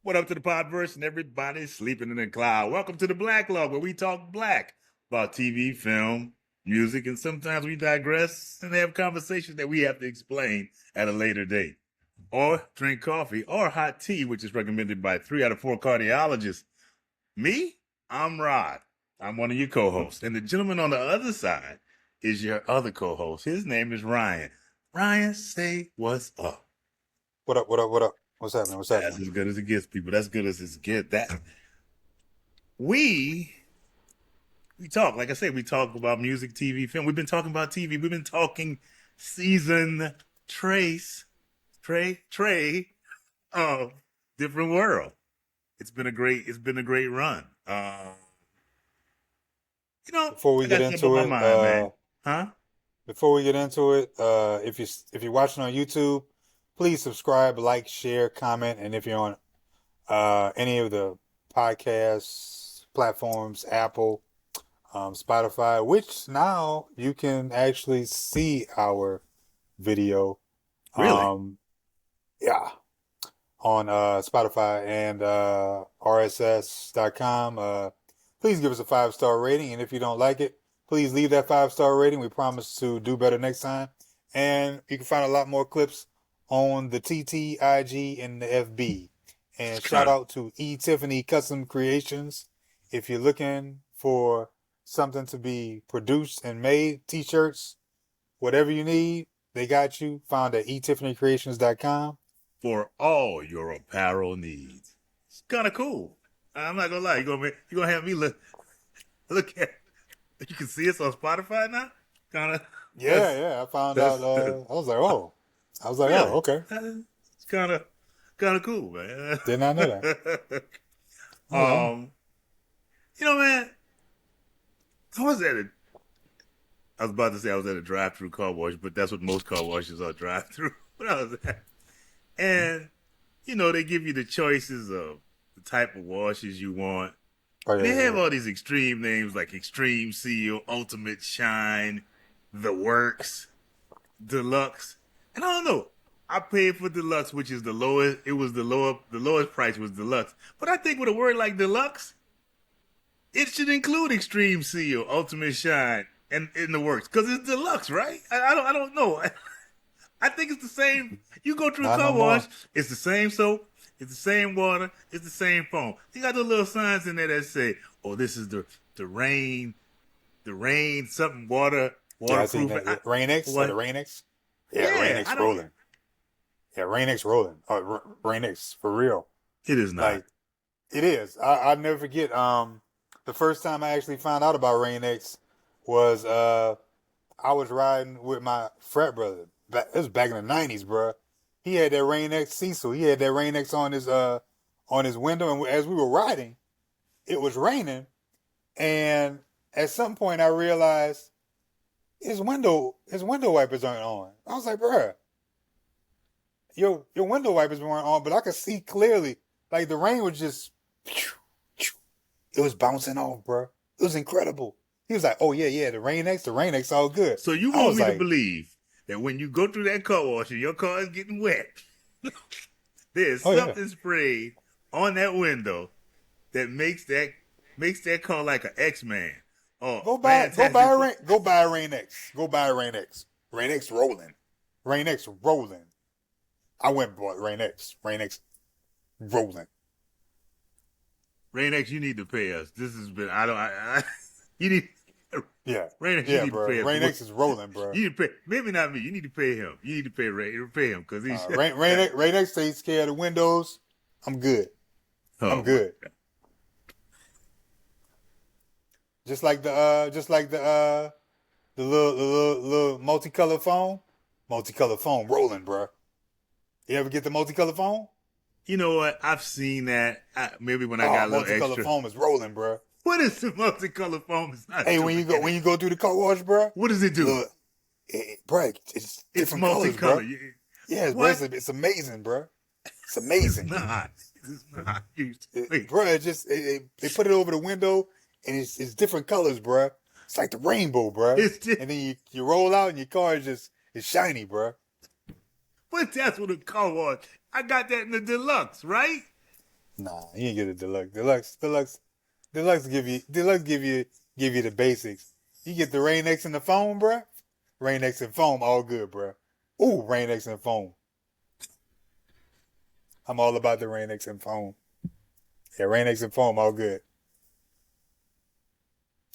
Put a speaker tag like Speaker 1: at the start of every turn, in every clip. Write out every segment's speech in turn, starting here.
Speaker 1: What up to the podverse and everybody sleeping in the cloud? Welcome to the Black Log, where we talk black about TV, film, music, and sometimes we digress and have conversations that we have to explain at a later date. Or drink coffee or hot tea, which is recommended by 3 out of 4 cardiologists. Me, I'm Rod. I'm one of your co-hosts. And the gentleman on the other side is your other co-host. His name is Ryan. Ryan, say what's up.
Speaker 2: What up? What up? What up? What's happening? What's
Speaker 1: That's
Speaker 2: happening?
Speaker 1: as good as it gets, people. That's good as it gets. That we talk, like I said, we talk about music, TV, film. We've been talking about TV. We've been talking season Trey of Different World. It's been a great run.
Speaker 2: Before we
Speaker 1: I
Speaker 2: get
Speaker 1: got something
Speaker 2: into
Speaker 1: on my
Speaker 2: it,
Speaker 1: mind, man. Huh?
Speaker 2: before we get into it, if you're watching on YouTube, please subscribe, like, share, comment, and if you're on any of the podcast platforms, Apple, Spotify, which now you can actually see our video.
Speaker 1: Really?
Speaker 2: Yeah, on Spotify and RSS.com. Please give us a 5-star rating, and if you don't like it, please leave that 5-star rating. We promise to do better next time. And you can find a lot more clips on the TT, IG, and the FB. And shout out to E. Tiffany Custom Creations. If you're looking for something to be produced and made, t-shirts, whatever you need, they got you. Found at etiffanycreations.com.
Speaker 1: For all your apparel needs. It's kind of cool. I'm not gonna lie. You're gonna have me look at. You can see us on Spotify now. Kind of.
Speaker 2: Yeah. I found out. I was like, oh.
Speaker 1: Really?
Speaker 2: Oh, okay.
Speaker 1: It's kind of cool, man.
Speaker 2: Did not know that. Okay.
Speaker 1: Man, I was at I was about to say I was at a drive-through car wash, but that's what most car washes are, drive-through. But I was at, and they give you the choices of the type of washes you want.
Speaker 2: Oh,
Speaker 1: And they have
Speaker 2: yeah.
Speaker 1: all these extreme names like Extreme Seal, Ultimate Shine, The Works, Deluxe. And I don't know. I paid for Deluxe, which is the lowest. It was the lowest price was Deluxe. But I think with a word like Deluxe, it should include Extreme Seal, Ultimate Shine, and in the Works, because it's Deluxe, right? I don't know. I think it's the same. You go through a
Speaker 2: Not
Speaker 1: car
Speaker 2: no
Speaker 1: wash,
Speaker 2: more.
Speaker 1: it's the same soap, it's the same water, it's the same foam. You got the little signs in there that say, "Oh, this is the rain something
Speaker 2: Yeah, I seen
Speaker 1: waterproof."
Speaker 2: that. Rain X? Oh, the
Speaker 1: What?
Speaker 2: Rain X? Yeah, Rain
Speaker 1: Yeah,
Speaker 2: X
Speaker 1: I don't.
Speaker 2: rolling. Yeah, Rain X rolling. Oh, Rain X, for real.
Speaker 1: It is not.
Speaker 2: Like, it is. I'll never forget. The first time I actually found out about Rain X was I was riding with my frat brother. It was back in the '90s, bro. He had that Rain X Cecil. He had that Rain X on his window, and as we were riding, it was raining. And at some point, I realized his window wipers aren't on. I was like, bruh, your window wipers weren't on, but I could see clearly. Like the rain was just, it was bouncing off, bruh. It was incredible. He was like, oh yeah, the Rain X, all good.
Speaker 1: So you
Speaker 2: I
Speaker 1: want
Speaker 2: was
Speaker 1: me to
Speaker 2: like,
Speaker 1: believe that when you go through that car wash and your car is getting wet, there's
Speaker 2: oh yeah.
Speaker 1: something sprayed on that window that makes that car like an X-Man. Oh, fantastic!
Speaker 2: Go buy a Rain X. Go buy a Rain X. Rain X rolling. Rain X rolling. I went and bought Rain X. Rain X rolling.
Speaker 1: Rain X, you need to pay us. This has been you need
Speaker 2: Yeah.
Speaker 1: Rain X, you
Speaker 2: Yeah,
Speaker 1: need to
Speaker 2: bro.
Speaker 1: pay us.
Speaker 2: Rain X is rolling, bro.
Speaker 1: You need to pay, maybe not me. You need to pay him. You need to pay him because he's
Speaker 2: Rain X takes care of the windows. I'm good. I'm
Speaker 1: oh my
Speaker 2: good.
Speaker 1: god.
Speaker 2: The little multicolored phone. Multicolored phone rolling, bro. You ever get the multicolored phone?
Speaker 1: You know what? I've seen that. Maybe when I got a little
Speaker 2: Multicolored
Speaker 1: extra.
Speaker 2: foam is rolling, bro.
Speaker 1: What is the multicolored foam? It's not
Speaker 2: Hey,
Speaker 1: too
Speaker 2: when you
Speaker 1: beginning.
Speaker 2: go through the car wash, bro.
Speaker 1: What does it do?
Speaker 2: Look, bro, it's
Speaker 1: It's
Speaker 2: different colors, bro.
Speaker 1: multicolored.
Speaker 2: Yes, bro.
Speaker 1: What?
Speaker 2: It's amazing, bro. It's
Speaker 1: It's
Speaker 2: amazing.
Speaker 1: not. It's not. Wait.
Speaker 2: Bro, they put it over the window and it's different colors, bro. It's like the rainbow, bro. And then you roll out and your car is shiny, bro.
Speaker 1: But that's what a car wash. I got that in the deluxe, right?
Speaker 2: Nah, you ain't get a deluxe. Deluxe give you the basics. You get the Rain X and the foam, bruh. Rain X and foam, all good, bruh. Ooh, Rain X and foam. I'm all about the Rain X and foam. Yeah, Rain X and foam, all good.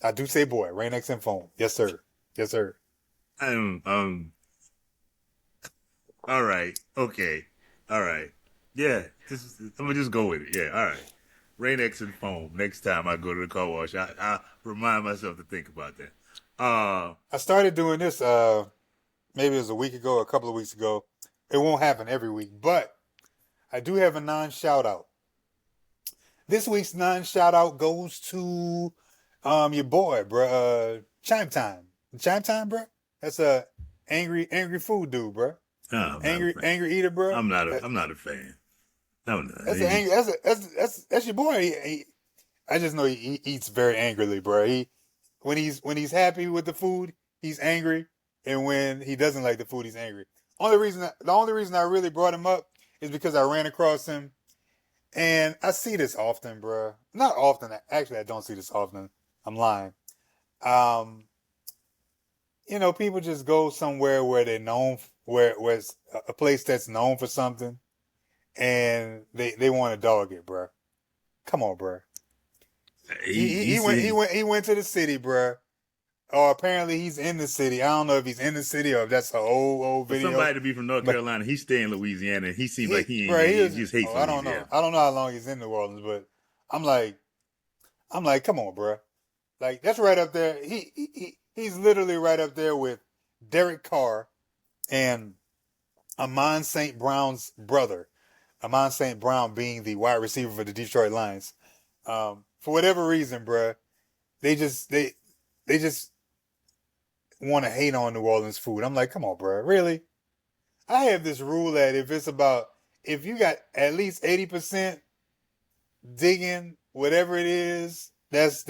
Speaker 2: I do say boy, Rain X and foam. Yes, sir. Yes, sir.
Speaker 1: Um, all right. Okay. All right. Yeah. I'm gonna just go with it. Yeah. All right. Rain X and foam. Next time I go to the car wash, I remind myself to think about that.
Speaker 2: I started doing this maybe it was a week ago or a couple of weeks ago. It won't happen every week, but I do have a non-shout out. This week's non-shout out goes to your boy, bruh. Chime Time. Chime Time, bruh? That's a angry food dude, bruh.
Speaker 1: no, I'm not a
Speaker 2: Angry
Speaker 1: fan.
Speaker 2: eater, bruh.
Speaker 1: I'm not a fan. No, no.
Speaker 2: That's an angry that's your boy. I just know he eats very angrily, bruh. When he's happy with the food, he's angry, and when he doesn't like the food, he's angry. The only reason I really brought him up is because I ran across him, and I see this often, bruh. Not often. Actually, I don't see this often. I'm lying. Um, people just go somewhere where they're known, where it's a place that's known for something, and they want to dog it, bruh. Come on, bruh. He went to the city, bruh. Or apparently he's in the city. I don't know if he's in the city or if that's an old
Speaker 1: For
Speaker 2: video.
Speaker 1: somebody to be from North Carolina, he stay in Louisiana. He seems like he just hates Louisiana.
Speaker 2: I don't know. I don't know how long he's in New Orleans, but I'm like, come on, bruh. Like that's right up there. He's literally right up there with Derek Carr and Amon St. Brown's brother. Amon St. Brown being the wide receiver for the Detroit Lions. For whatever reason, bruh, they just want to hate on New Orleans food. I'm like, come on, bruh, really? I have this rule that if you got at least 80% digging whatever it is, whether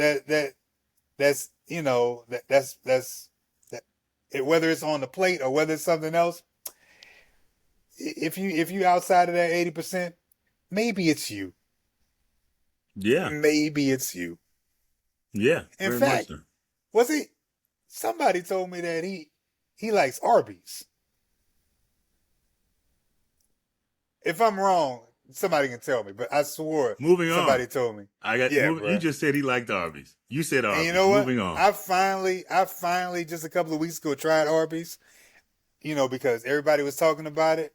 Speaker 2: it's on the plate or whether it's something else. If you outside of that 80%, maybe it's you.
Speaker 1: Yeah.
Speaker 2: Maybe it's you.
Speaker 1: Yeah.
Speaker 2: In
Speaker 1: very
Speaker 2: fact,
Speaker 1: much so.
Speaker 2: was he? Somebody told me that he likes Arby's. If I'm wrong, somebody can tell me. But I swore
Speaker 1: Moving
Speaker 2: somebody
Speaker 1: on.
Speaker 2: told me.
Speaker 1: You just said he liked Arby's. You said Arby's.
Speaker 2: And you know what?
Speaker 1: Moving on.
Speaker 2: I finally just a couple of weeks ago tried Arby's. Because everybody was talking about it,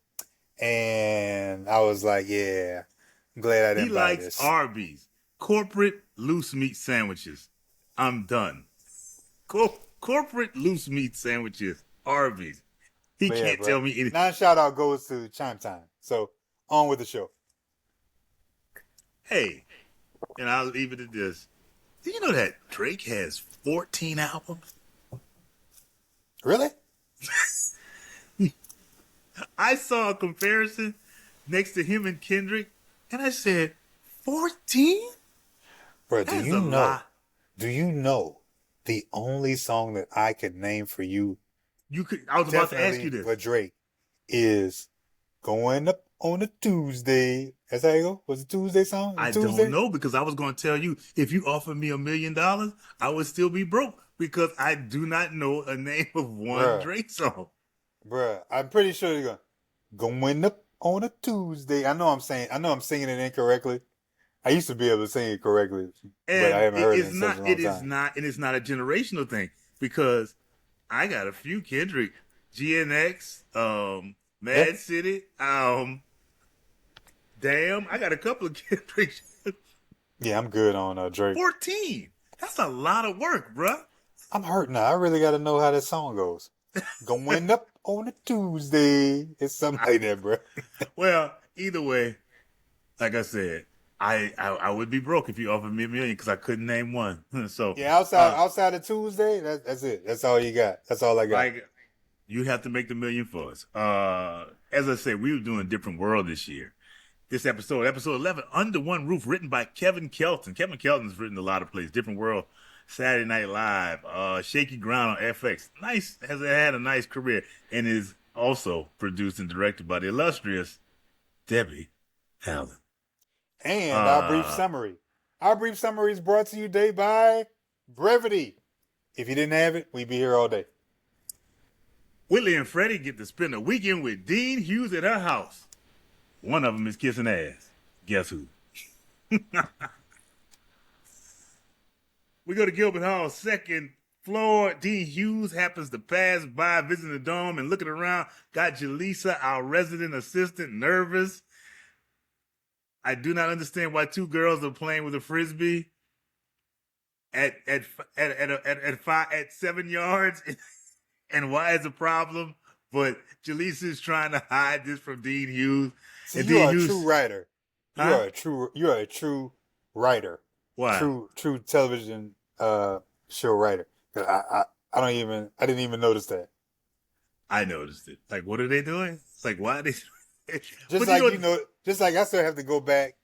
Speaker 2: and I was like, yeah, I'm glad I didn't buy this.
Speaker 1: He likes Arby's corporate loose meat sandwiches. I'm done. Corporate loose meat sandwiches, Arby's. He can't tell me anything.
Speaker 2: Non-shout out goes to Chime Time. So on with the show.
Speaker 1: Hey, and I'll leave it at this. Do you know that Drake has 14 albums?
Speaker 2: Really?
Speaker 1: I saw a comparison next to him and Kendrick, and I said, 14?
Speaker 2: Bro,
Speaker 1: That's a lot.
Speaker 2: Do you know the only song that I could name for you?
Speaker 1: I was about to ask you this.
Speaker 2: For Drake is Going Up on a Tuesday. That's how you go? Was it Tuesday song?
Speaker 1: I don't know, because I was going to tell you, if you offered me $1 million, I would still be broke, because I do not know a name of one Drake song.
Speaker 2: Bruh, I'm pretty sure you're going up on a Tuesday. I know I'm singing it incorrectly. I used to be able to sing it correctly, but I haven't heard it in such a long time.
Speaker 1: And it's not a generational thing, because I got a few Kendrick, GNX, Mad City, Damn, I got a couple of Kendrick.
Speaker 2: Yeah, I'm good on Drake.
Speaker 1: 14. That's a lot of work, bruh.
Speaker 2: I'm hurt now. I really got to know how that song goes. Going up on a Tuesday. It's something like that, bro.
Speaker 1: Well, either way, like I said, I would be broke if you offered me $1 million, because I couldn't name one. So
Speaker 2: yeah, outside of Tuesday, that's it. That's all you got. That's all I got.
Speaker 1: You'd have to make the $1 million for us. As I said, we were doing Different World this year. This episode 11, Under One Roof, written by Kevin Kelton. Kevin Kelton's written a lot of plays. Different World, Saturday Night Live, Shaky Ground on FX. Has had a nice career, and is also produced and directed by the illustrious Debbie Allen.
Speaker 2: And our brief summary. Our brief summary is brought to you today by Brevity. If you didn't have it, we'd be here all day.
Speaker 1: Whitley and Freddie get to spend a weekend with Dean Hughes at her house. One of them is kissing ass. Guess who? We go to Gilbert Hall's second floor. Dean Hughes happens to pass by, visiting the dome and looking around. Got Jaleesa, our resident assistant, nervous. I do not understand why two girls are playing with a frisbee at 7 yards, and why is a problem. But Jaleesa is trying to hide this from Dean Hughes.
Speaker 2: See, you are a true writer. You are a true writer.
Speaker 1: Why?
Speaker 2: True television show writer. I didn't even notice that.
Speaker 1: I noticed it. Like, what are they doing? It's like, why are they?
Speaker 2: Just like I still have to go back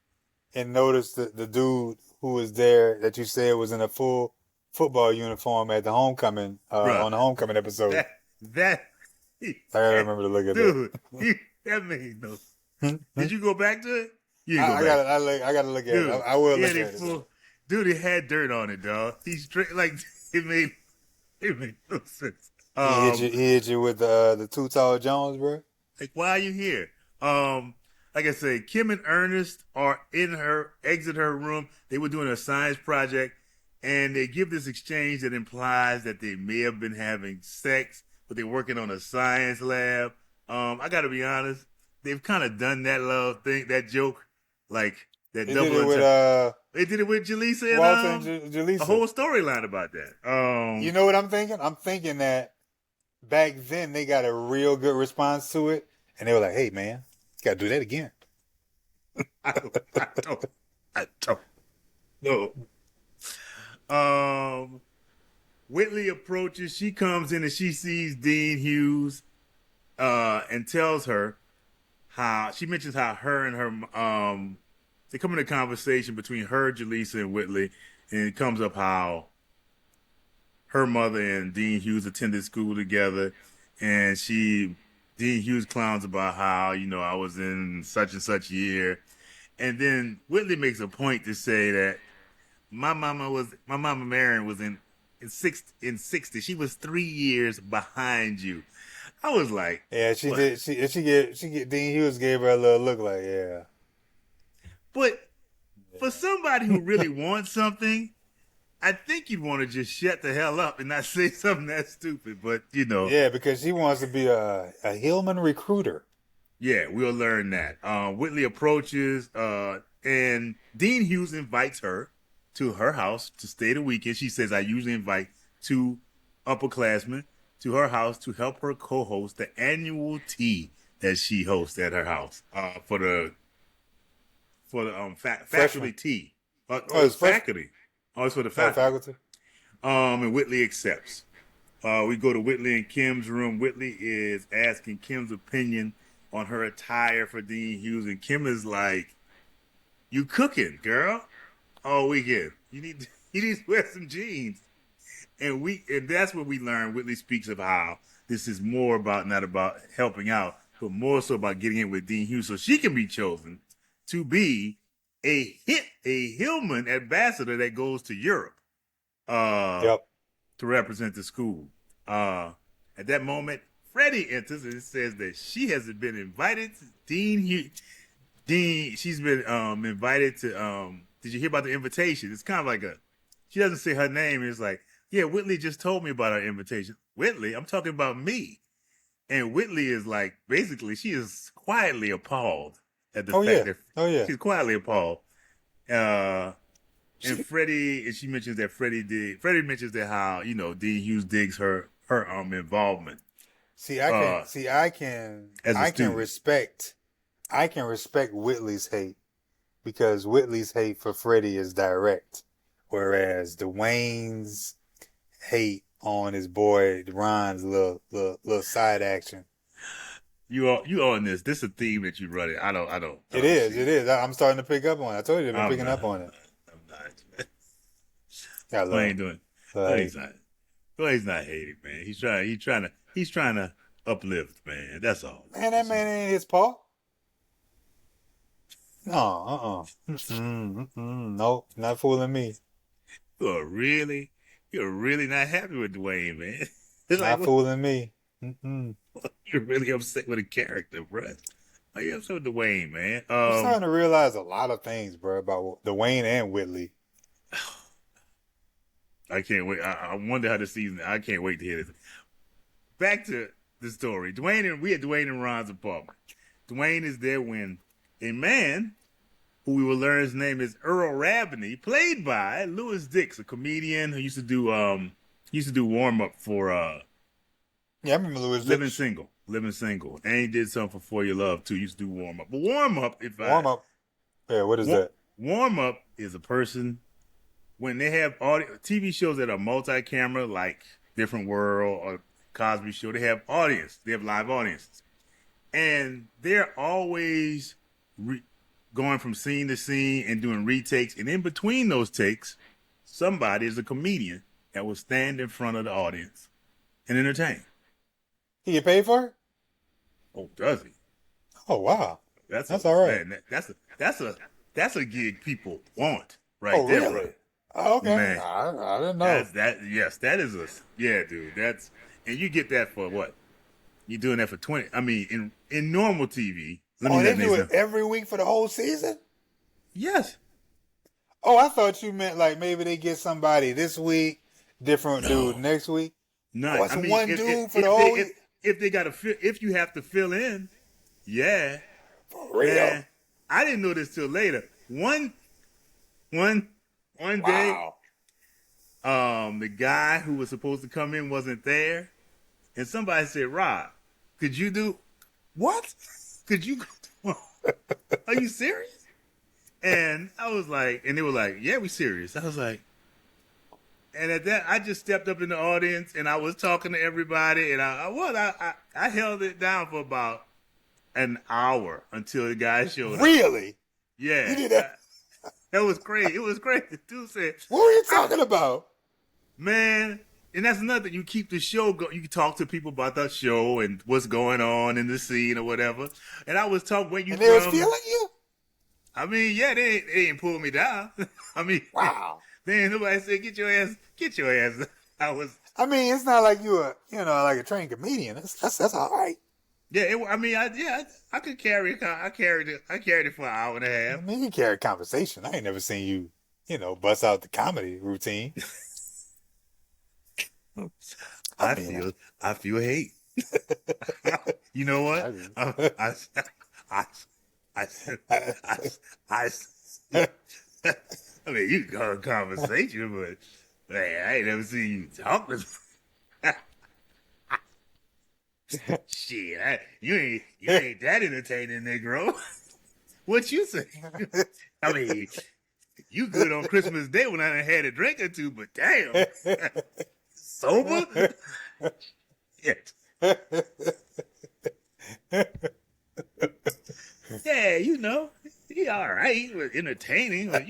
Speaker 2: and notice the dude who was there that you said was in a full football uniform at the homecoming on the homecoming episode.
Speaker 1: I
Speaker 2: remember to look at that.
Speaker 1: Dude, that made no sense. Did you go back to it?
Speaker 2: I gotta look at it. I will look at it.
Speaker 1: Dude, it had dirt on it, dog. He's straight, like, it made no sense.
Speaker 2: He hit you with the Too Tall Jones, bro.
Speaker 1: Like, why are you here? Like I said, Kim and Ernest are exit her room. They were doing a science project, and they give this exchange that implies that they may have been having sex, but they're working on a science lab. I got to be honest, they've kind of done that little thing, that joke, like that
Speaker 2: they
Speaker 1: double. They did it with Jaleesa and
Speaker 2: Walter and Jaleesa.
Speaker 1: A whole storyline about that.
Speaker 2: You know what I'm thinking? I'm thinking that back then they got a real good response to it, and they were like, "Hey, man, you got to do that again."
Speaker 1: I don't know. Whitley approaches. She comes in and she sees Dean Hughes, and tells her she mentions how her and her they come in a conversation between her, Jaleesa, and Whitley, and it comes up how her mother and Dean Hughes attended school together, and Dean Hughes clowns about how, I was in such and such year. And then Whitley makes a point to say that my mama Marion was in 60. She was 3 years behind you. I was like,
Speaker 2: yeah, she did. Dean Hughes gave her a little look like, yeah.
Speaker 1: But for somebody who really wants something, I think you'd want to just shut the hell up and not say something that stupid. But,
Speaker 2: Yeah, because she wants to be a Hillman recruiter.
Speaker 1: Yeah, we'll learn that. Whitley approaches, and Dean Hughes invites her to her house to stay the weekend. She says, I usually invite 2 upperclassmen to her house to help her co-host the annual tea that she hosts at her house for the faculty tea. It's faculty. Oh, it's for the faculty. And Whitley accepts. We go to Whitley and Kim's room. Whitley is asking Kim's opinion on her attire for Dean Hughes, and Kim is like, "You cooking, girl? All weekend. You need to wear some jeans." And that's what we learn. Whitley speaks of how this is more about, not about helping out, but more so about getting in with Dean Hughes so she can be chosen to be a Hillman ambassador that goes to Europe to represent the school. At that moment, Freddie enters and says that she hasn't been invited to Dean Hughes. She's been invited to, did you hear about the invitation? It's kind of like she doesn't say her name. It's like, yeah, Whitley just told me about our invitation. Whitley, I'm talking about me. And Whitley is like, basically, she is quietly appalled at the fact that she's quietly appalled. And she mentions that Freddie mentions that how, Dean Hughes digs her involvement.
Speaker 2: I can respect Whitley's hate because Whitley's hate for Freddie is direct, whereas Dwayne's hate on his boy Ron's little side action.
Speaker 1: You on this? This is a theme that you run it. I don't.
Speaker 2: It is. I'm starting to pick up on it. I told you I've been picking up on it.
Speaker 1: I'm not. Dwayne doing. Dwayne's not hating, man. He's trying to uplift, man. That's all.
Speaker 2: Man, that man ain't his paw. No, nope, not fooling me.
Speaker 1: You're really not happy with Dwayne, man. It's like,
Speaker 2: Not
Speaker 1: what?
Speaker 2: fooling me. Mm-mm.
Speaker 1: You're really upset with a character, bro. Are you upset with Dwayne, man?
Speaker 2: I'm starting to realize a lot of things, bro, about Dwayne and Whitley.
Speaker 1: I can't wait. I wonder how the season. I can't wait to hear this. Back to the story. We had Dwayne and Ron's apartment. Dwayne is there when a man who we will learn his name is Earl Rabney, played by Louis Dix, a comedian who used to do warm up for
Speaker 2: Yeah, I remember Louis Dix.
Speaker 1: Living Single, and he did something for For Your Love too. He used to do warm up, but warm up,
Speaker 2: Warm up. Yeah, what is that?
Speaker 1: warm up is a person when they have audio TV shows that are multi-camera, like Different World or Cosby Show. They have audience. They have live audiences, and they're always going from scene to scene and doing retakes. And in between those takes, somebody is a comedian that will stand in front of the audience and entertain.
Speaker 2: He get paid for it?
Speaker 1: Oh, does he?
Speaker 2: Oh wow,
Speaker 1: That's
Speaker 2: that's all right.
Speaker 1: man, that's a gig people want right
Speaker 2: Oh
Speaker 1: there,
Speaker 2: really?
Speaker 1: bro.
Speaker 2: Oh, okay.
Speaker 1: Man.
Speaker 2: I didn't know.
Speaker 1: Yes, that is yeah, dude. And you get that for what? You're doing that for 20. I mean, in normal TV.
Speaker 2: Oh, they do it every week for the whole season?
Speaker 1: Yes.
Speaker 2: Oh, I thought you meant like maybe they get somebody this week, different dude
Speaker 1: No.
Speaker 2: next week.
Speaker 1: None.
Speaker 2: Oh, it's
Speaker 1: I mean,
Speaker 2: one dude for the whole week?
Speaker 1: if they got to fill, if you have to fill in, yeah.
Speaker 2: For real?
Speaker 1: Man, I didn't know this till later. One day,
Speaker 2: Wow.
Speaker 1: the guy who was supposed to come in wasn't there, and somebody said, "Rob, could you do what? Could you? Are you serious?" And I was like, and they were like, "Yeah, we serious." I was like, and at that, I just stepped up in the audience and I was talking to everybody, and I held it down for about an hour until the guy showed up.
Speaker 2: Really?
Speaker 1: Yeah,
Speaker 2: You did that?
Speaker 1: that was crazy. It was crazy. The dude said,
Speaker 2: What were you talking about?
Speaker 1: "Man." And that's another. You keep the show going. You can talk to people about that show and what's going on in the scene or whatever. And I was talking where you
Speaker 2: And they was
Speaker 1: from.
Speaker 2: feeling you?
Speaker 1: I mean, yeah, they didn't pull me down. I mean,
Speaker 2: Wow.
Speaker 1: then nobody said, get your ass. I was,
Speaker 2: I mean, it's not like you were, like a trained comedian. That's all right.
Speaker 1: yeah. I could carry. I carried it for an hour and a
Speaker 2: I
Speaker 1: half.
Speaker 2: mean, you carry conversation. I ain't never seen you, bust out the comedy routine.
Speaker 1: I
Speaker 2: mean,
Speaker 1: feel hate. You know what? I I mean, you can call it conversation, but man, I ain't never seen you talk. Shit, you ain't that entertaining, Negro. What you say? I mean, you good on Christmas Day when I done had a drink or two, but damn, sober? Shit. Yeah, he all right, but entertaining, but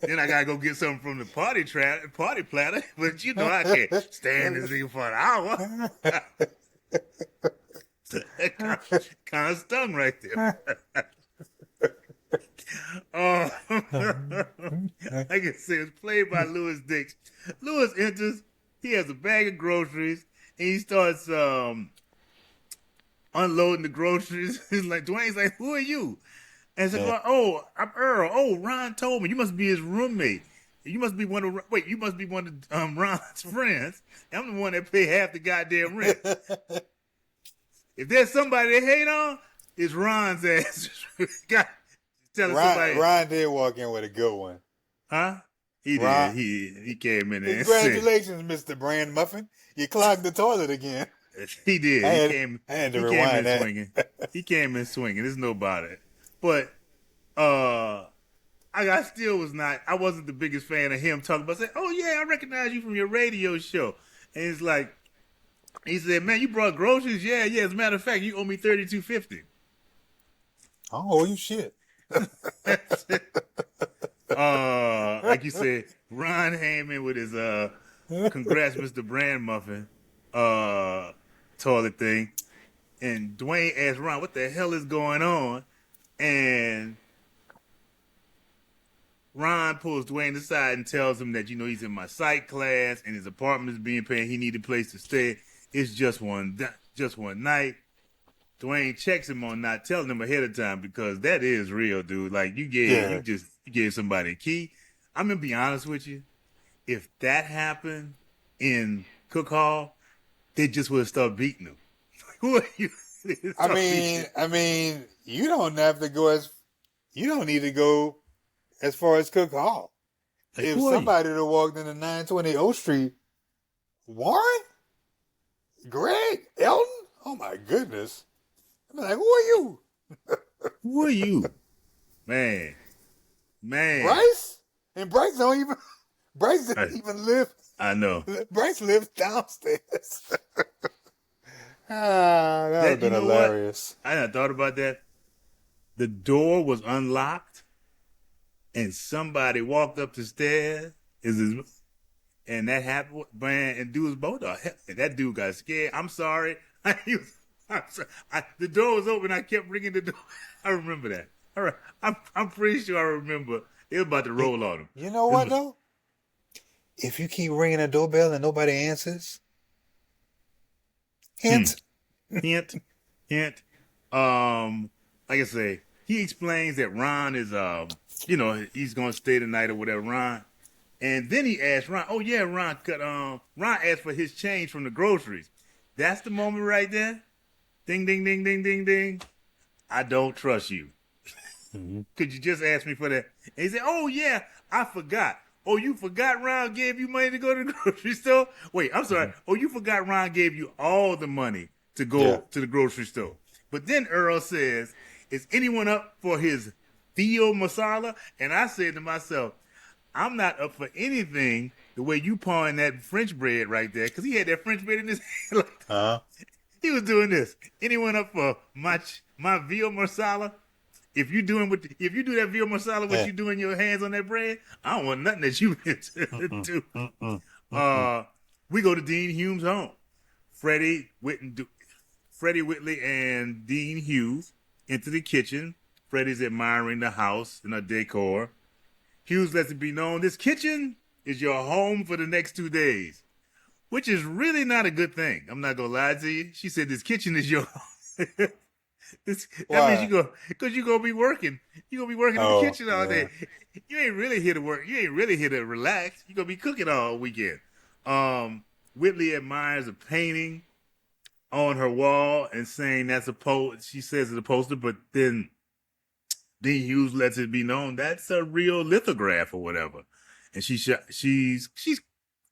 Speaker 1: then I gotta go get something from the party platter, but I can't stand this thing for an hour. Kind of stung right there. Like I said, it's played by Louis Dix. Louis enters. He has a bag of groceries, and he starts unloading the groceries. He's like, Dwayne's like, "Who are you?" And it's like,
Speaker 2: Yeah.
Speaker 1: "Oh, I'm Earl. Oh, Ron told me you must be his roommate. You must be one of Ron's friends. I'm the one that pay half the goddamn rent. If there's somebody they hate on, it's Ron's ass." Telling somebody,
Speaker 2: Ron did walk in with a good one.
Speaker 1: huh? He
Speaker 2: Ron-
Speaker 1: did. He came in there. And
Speaker 2: Congratulations, Mr. Brand Muffin. You clogged the toilet again.
Speaker 1: He did.
Speaker 2: I
Speaker 1: He
Speaker 2: had to
Speaker 1: came
Speaker 2: rewind
Speaker 1: in
Speaker 2: that.
Speaker 1: swinging. He came in swinging. There's no about it. But I still was not. I wasn't the biggest fan of him talking about saying, "Oh yeah, I recognize you from your radio show." And it's like he said, "Man, you brought groceries? Yeah. As a matter of fact, you owe me $32.50."
Speaker 2: Oh, you shit.
Speaker 1: Like you said, Ron Heyman with his "Congrats, Mr. Brand Muffin" toilet thing, and Dwayne asked Ron, "What the hell is going on?" And Ron pulls Dwayne aside and tells him that, he's in my psych class and his apartment is being paid. He needs a place to stay. It's just one night. Dwayne checks him on not telling him ahead of time because that is real, dude. Like you gave somebody a key. I'm gonna be honest with you. If that happened in Cook Hall, they just would have started beating him. Who are you?
Speaker 2: I mean, you don't have to go you don't need to go as far as Cook Hall.
Speaker 1: Like,
Speaker 2: if somebody that walked into 920 O Street, Warren, Greg, Elton, oh my goodness, I'm like, who are you?
Speaker 1: Who are you, man?
Speaker 2: Bryce, and Bryce didn't even live.
Speaker 1: I know.
Speaker 2: Bryce lives downstairs. That would have been hilarious.
Speaker 1: I hadn't thought about that. The door was unlocked, and somebody walked up the stairs. And that happened, man. And dude was both. That dude got scared. I'm sorry. The door was open. I kept ringing the door. I remember that. All right. I'm pretty sure I remember. It was about to roll on him.
Speaker 2: You know what though? If you keep ringing the doorbell and nobody answers, hint.
Speaker 1: Like I say, he explains that Ron is, he's going to stay the night or whatever, Ron. And then he asked Ron, oh yeah, Ron asked for his change from the groceries. That's the moment right there. Ding, ding, ding, ding, ding, ding. I don't trust you. Mm-hmm. Could you just ask me for that? And he said, oh yeah, I forgot. Oh, you forgot Ron gave you money to go to the grocery store? Wait, I'm sorry. Mm-hmm. Oh, you forgot Ron gave you all the money to go to the grocery store. But then Earl says, is anyone up for his veal masala? And I said to myself, I'm not up for anything the way you pawing that French bread right there, because he had that French bread in his hand. He was doing this. Anyone up for my veal masala? If you do that veal masala, what you do in your hands on that bread, I don't want nothing that you do. We go to Dean Hume's home. Freddie, Whitley, and Dean Hughes into the kitchen. Freddie's admiring the house and her decor. Hughes lets it be known this kitchen is your home for the next 2 days, which is really not a good thing. I'm not gonna lie to you. She said this kitchen is your home. That means you're gonna be working. You're gonna be working in the kitchen all day. You ain't really here to work. You ain't really here to relax. You're gonna be cooking all weekend. Whitley admires a painting on her wall and saying that's she says it's a poster, but then Dean Hughes lets it be known that's a real lithograph or whatever. And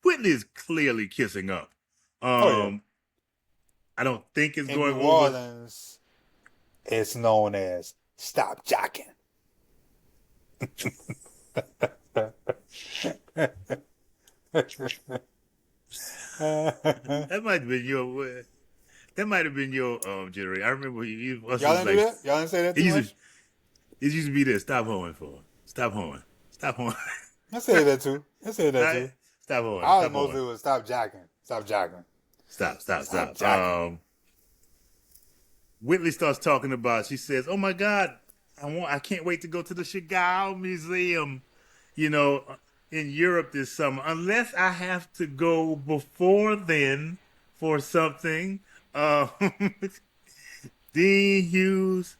Speaker 1: Whitley is clearly kissing up. I don't think it's going
Speaker 2: New Orleans, it's known as stop jocking.
Speaker 1: That might have been your generation. I remember
Speaker 2: y'all didn't do that? Y'all didn't say that too much?
Speaker 1: It used to be this. Stop hoeing for it. Stop hoeing. Stop hoeing.
Speaker 2: I said that too.
Speaker 1: Stop hoeing.
Speaker 2: All mostly was stop jocking. Stop jocking.
Speaker 1: Stop jocking. Whitley starts talking about, she says, oh my God, I can't wait to go to the Chagall Museum, in Europe this summer, unless I have to go before then for something. Dean Hughes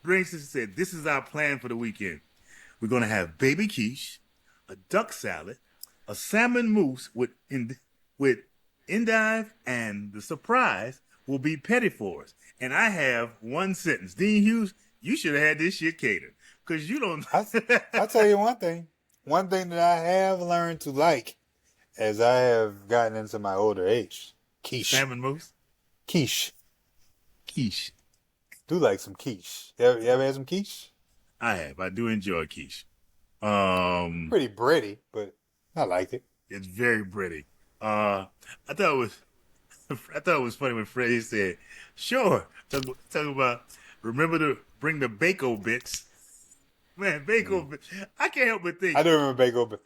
Speaker 1: brings us and said, this is our plan for the weekend. We're going to have baby quiche, a duck salad, a salmon mousse with endive, and the surprise will be petit fours. And I have one sentence. Dean Hughes, you should have had this shit catered. Because you don't...
Speaker 2: I'll tell you one thing. One thing that I have learned to like as I have gotten into my older age. Quiche.
Speaker 1: Salmon mousse?
Speaker 2: Quiche.
Speaker 1: Quiche.
Speaker 2: Do like some quiche. You ever had some quiche?
Speaker 1: I have. I do enjoy quiche.
Speaker 2: Pretty bready, but I liked it.
Speaker 1: It's very bready. I thought it was funny when Freddie said, "Sure." Talking about remember to bring the bacon bits. Man, bacon bits. I can't help but think.
Speaker 2: I do remember bacon bits.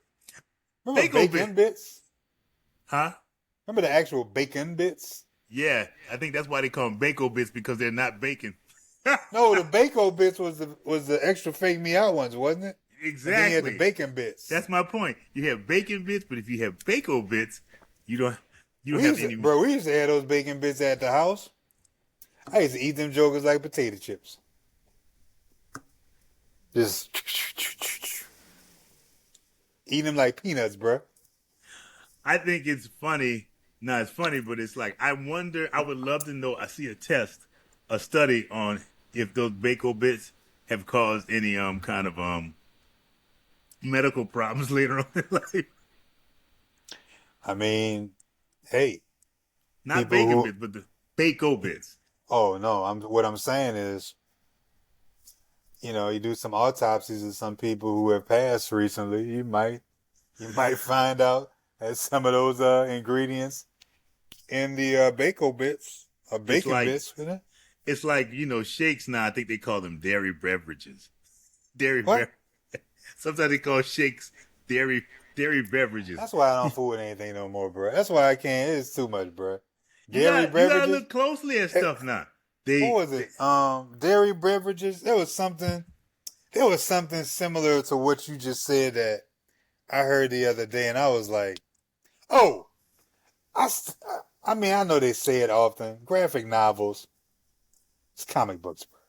Speaker 2: Remember bacon bits?
Speaker 1: Huh?
Speaker 2: Remember the actual bacon bits?
Speaker 1: Yeah, I think that's why they call them bacon bits, because they're not bacon.
Speaker 2: No, the Bako bits was the extra fake me out ones, wasn't it? And then you had the
Speaker 1: Exactly.
Speaker 2: bacon bits.
Speaker 1: That's my point. You have bacon bits, but if you have bacon bits, you don't have any.
Speaker 2: We used to have those bacon bits at the house. I used to eat them jokers like potato chips. Just eat them like peanuts, bro.
Speaker 1: I think it's funny. No, it's funny, but it's like I wonder. I would love to know. I see a study on if those bacon bits have caused any kind of medical problems later on in life.
Speaker 2: I mean, hey,
Speaker 1: Not
Speaker 2: people
Speaker 1: bacon
Speaker 2: who
Speaker 1: bits, but the bacon bits.
Speaker 2: oh no, what I'm saying is, you do some autopsies of some people who have passed recently. You might find out that some of those ingredients in the bacon bits or
Speaker 1: It's
Speaker 2: bacon
Speaker 1: like
Speaker 2: bits,
Speaker 1: it's like shakes now. I think they call them dairy beverages. Dairy
Speaker 2: What?
Speaker 1: Sometimes they call shakes dairy beverages.
Speaker 2: That's why I don't fool with anything no more, bro. That's why I can't. It's too much, bro.
Speaker 1: You
Speaker 2: Dairy
Speaker 1: got you gotta
Speaker 2: beverages.
Speaker 1: look closely at stuff now.
Speaker 2: What was it? Dairy beverages. There was something similar to what you just said that I heard the other day, and I was like, oh, I mean, I know they say it often. Graphic novels. It's comic books, bro.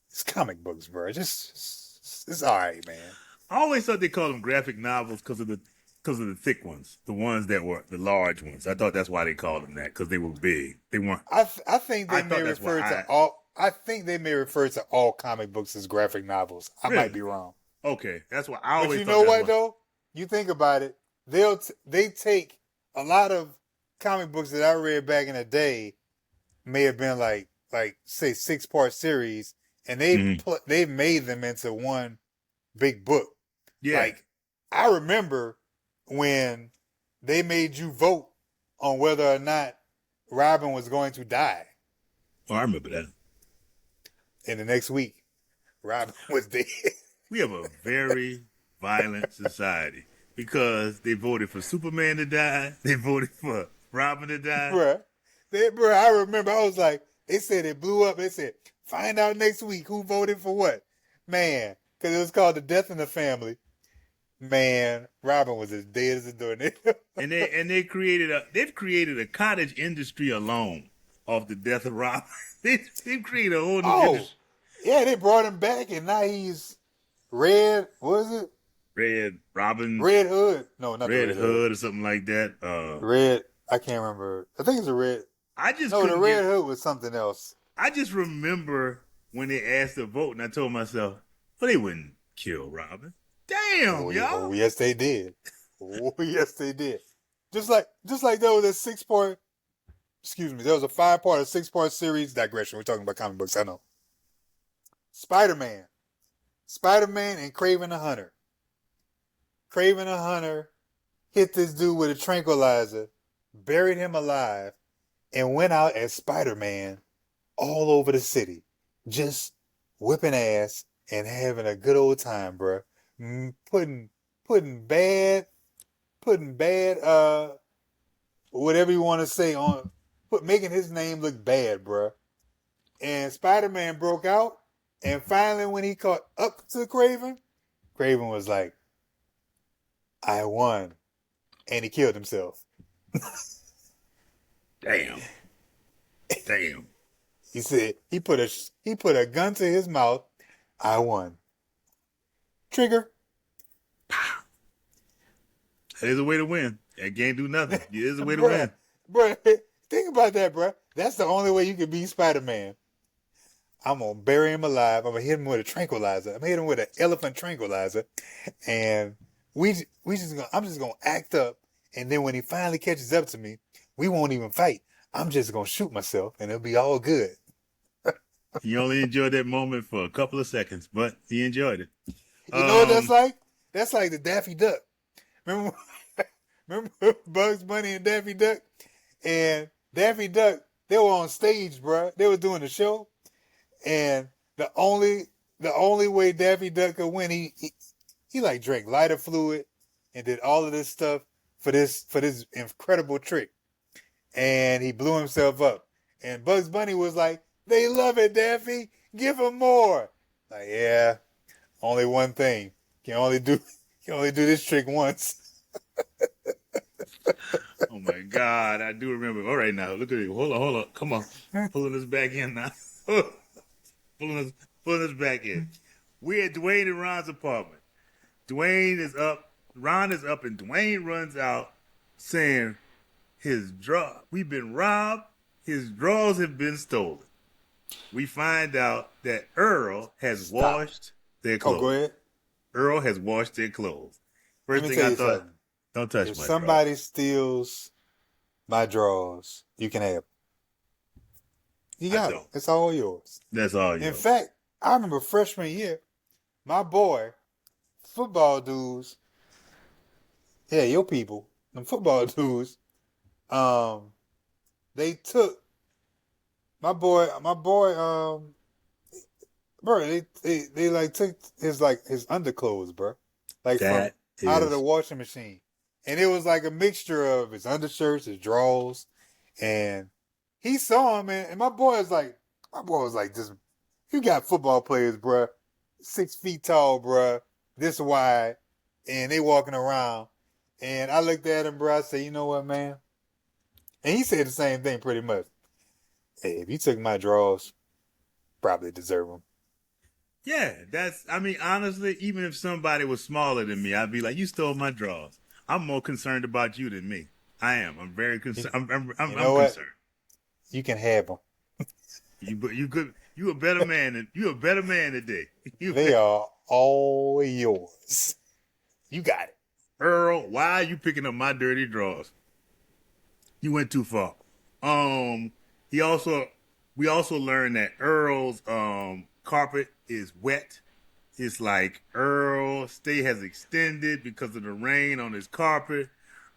Speaker 2: It's comic books, bro. It's all right, man.
Speaker 1: I always thought they called them graphic novels because of the thick ones, the ones that were the large ones. I thought that's why they called them that because they were big. They weren't.
Speaker 2: I think they
Speaker 1: I
Speaker 2: may
Speaker 1: thought that's
Speaker 2: refer
Speaker 1: why
Speaker 2: to all. I think they may refer to all comic books as graphic novels. I
Speaker 1: Really?
Speaker 2: might be wrong.
Speaker 1: Okay, that's why I
Speaker 2: But
Speaker 1: always.
Speaker 2: you
Speaker 1: thought
Speaker 2: know
Speaker 1: that's
Speaker 2: what
Speaker 1: why.
Speaker 2: though? You think about it. They take a lot of comic books that I read back in the day. May have been like say 6-part series, and
Speaker 1: Mhm.
Speaker 2: they made them into one big book.
Speaker 1: Yeah.
Speaker 2: Like I remember when they made you vote on whether or not Robin was going to die.
Speaker 1: Oh, I remember that.
Speaker 2: And the next week, Robin was dead.
Speaker 1: We have a very violent society because they voted for Superman to die. They voted for Robin to die.
Speaker 2: Bruh, I remember I was like, they said it blew up. They said, find out next week who voted for what. Man, because it was called The Death in the Family. Man, Robin was as dead as a doornail.
Speaker 1: And they've created a cottage industry alone off the death of Robin. They've created a whole new industry.
Speaker 2: Yeah, they brought him back, and now he's Red. What is it?
Speaker 1: Red Robin,
Speaker 2: Red Hood. No, not
Speaker 1: Red
Speaker 2: the Red
Speaker 1: Hood or something like that.
Speaker 2: Red. I can't remember. I think it's a Red.
Speaker 1: The
Speaker 2: Red Hood was something else.
Speaker 1: I just remember when they asked to vote, and I told myself, well, they wouldn't kill Robin. Damn, y'all.
Speaker 2: Oh, yes, they did. Oh, yes, they did. Just like there was a 6-part. Excuse me. There was a 5-part or 6-part series. Digression. We're talking about comic books. I know. Spider-Man and Kraven the Hunter. Kraven the Hunter hit this dude with a tranquilizer, buried him alive, and went out as Spider-Man all over the city, just whipping ass and having a good old time, bro. Putting bad, whatever you want to say on, making his name look bad, bro. And Spider-Man broke out, and finally when he caught up to Kraven was like, I won. And he killed himself.
Speaker 1: Damn.
Speaker 2: He said he put a gun to his mouth. I won. Trigger.
Speaker 1: There's a way to win. I can't do nothing. There's a way to win.
Speaker 2: Bruh, think about that, bruh. That's the only way you can beat Spider-Man. I'm gonna bury him alive. I'm gonna hit him with a tranquilizer. I'm gonna hit him with an elephant tranquilizer, and I'm just gonna act up. And then when he finally catches up to me, we won't even fight. I'm just gonna shoot myself, and it'll be all good.
Speaker 1: He only enjoyed that moment for a couple of seconds, but he enjoyed it.
Speaker 2: You know what that's like? That's like the Daffy Duck. Remember Bugs Bunny and Daffy Duck? And Daffy Duck, they were on stage, bruh. They were doing the show. And the only way Daffy Duck could win, he like drank lighter fluid and did all of this stuff for this incredible trick. And he blew himself up. And Bugs Bunny was like, They love it, Daffy. Give them more. Like, yeah, only one thing. Can only do this trick once.
Speaker 1: Oh my God, I do remember. All right, now look at it. Hold on. Come on, pulling us back in now. pulling us, pulling us back in. We're at Dwayne and Ron's apartment. Dwayne is up. Ron is up, and Dwayne runs out, saying, we've been robbed. His drawers have been stolen. We find out that Earl has
Speaker 2: Stop.
Speaker 1: washed their
Speaker 2: Oh, go
Speaker 1: clothes.
Speaker 2: ahead.
Speaker 1: Earl has washed their clothes.
Speaker 2: Let
Speaker 1: First
Speaker 2: me
Speaker 1: thing
Speaker 2: tell
Speaker 1: I
Speaker 2: you
Speaker 1: thought,
Speaker 2: something.
Speaker 1: don't touch
Speaker 2: If
Speaker 1: my
Speaker 2: somebody steals my drawers, you can have them. You got them. It's all yours.
Speaker 1: That's all
Speaker 2: In
Speaker 1: yours.
Speaker 2: fact, I remember freshman year, my boy, football dudes, yeah, your people, them football dudes, they took my boy, bro, they like took his underclothes, bro, like from
Speaker 1: That
Speaker 2: out of the
Speaker 1: is
Speaker 2: washing machine, and it was like a mixture of his undershirts, his drawers, and he saw him, and my boy was like, this, you got football players, bro, 6 feet tall, bro, this wide, and they walking around, and I looked at him, bro, I said, you know what, man, and he said the same thing pretty much. Hey, if you took my drawers, probably deserve them.
Speaker 1: Yeah, I mean, honestly, even if somebody was smaller than me, I'd be like, you stole my drawers. I'm more concerned about you than me. I am. I'm very concerned.
Speaker 2: You
Speaker 1: I'm
Speaker 2: know what?
Speaker 1: concerned.
Speaker 2: You can have them.
Speaker 1: You good. You a better man today.
Speaker 2: They are all yours. You got it.
Speaker 1: Earl, why are you picking up my dirty drawers? You went too far. He also we also learned that Earl's carpet is wet. It's like Earl's stay has extended because of the rain on his carpet.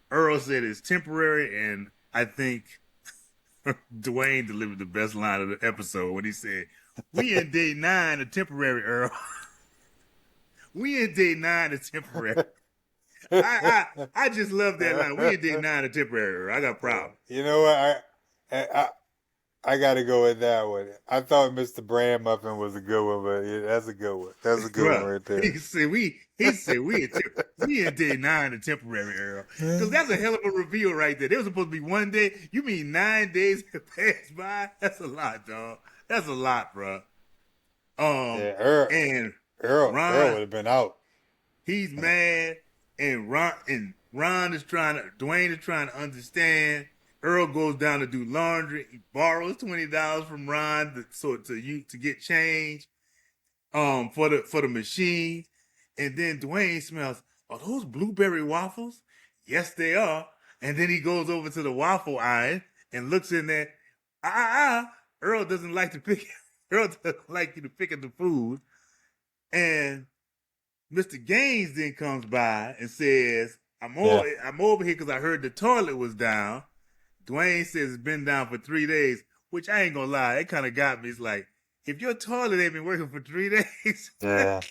Speaker 1: Earl said it's temporary, and I think Dwayne delivered the best line of the episode when he said, "We in day 9 of temporary, Earl. We in day 9 of temporary." I just love that line. We in day 9 of temporary, Earl. I got problems.
Speaker 2: You know what? I got to go with that one. I thought Mr. Brand Muffin was a good one, but yeah, that's a good one. That's a good one right there.
Speaker 1: He said we in day 9 of temporary, Earl. Because that's a hell of a reveal right there. There was supposed to be 1 day. You mean 9 days have passed by? That's a lot, dog. That's a lot, bro.
Speaker 2: Yeah,
Speaker 1: And
Speaker 2: Earl
Speaker 1: Ron,
Speaker 2: would have been out.
Speaker 1: he's mad, and Dwayne is trying to understand. Earl goes down to do laundry. He borrows $20 from Ron to get change for the machine. And then Dwayne smells, are those blueberry waffles? Yes, they are. And then he goes over to the waffle aisle and looks in there. Earl doesn't like to pick. Earl doesn't like you to pick at the food. And Mr. Gaines then comes by and says, I'm over here because I heard the toilet was down. Dwayne says it's been down for 3 days, which I ain't gonna lie, it kind of got me. It's like, if your toilet ain't been working for 3 days,
Speaker 2: Yeah.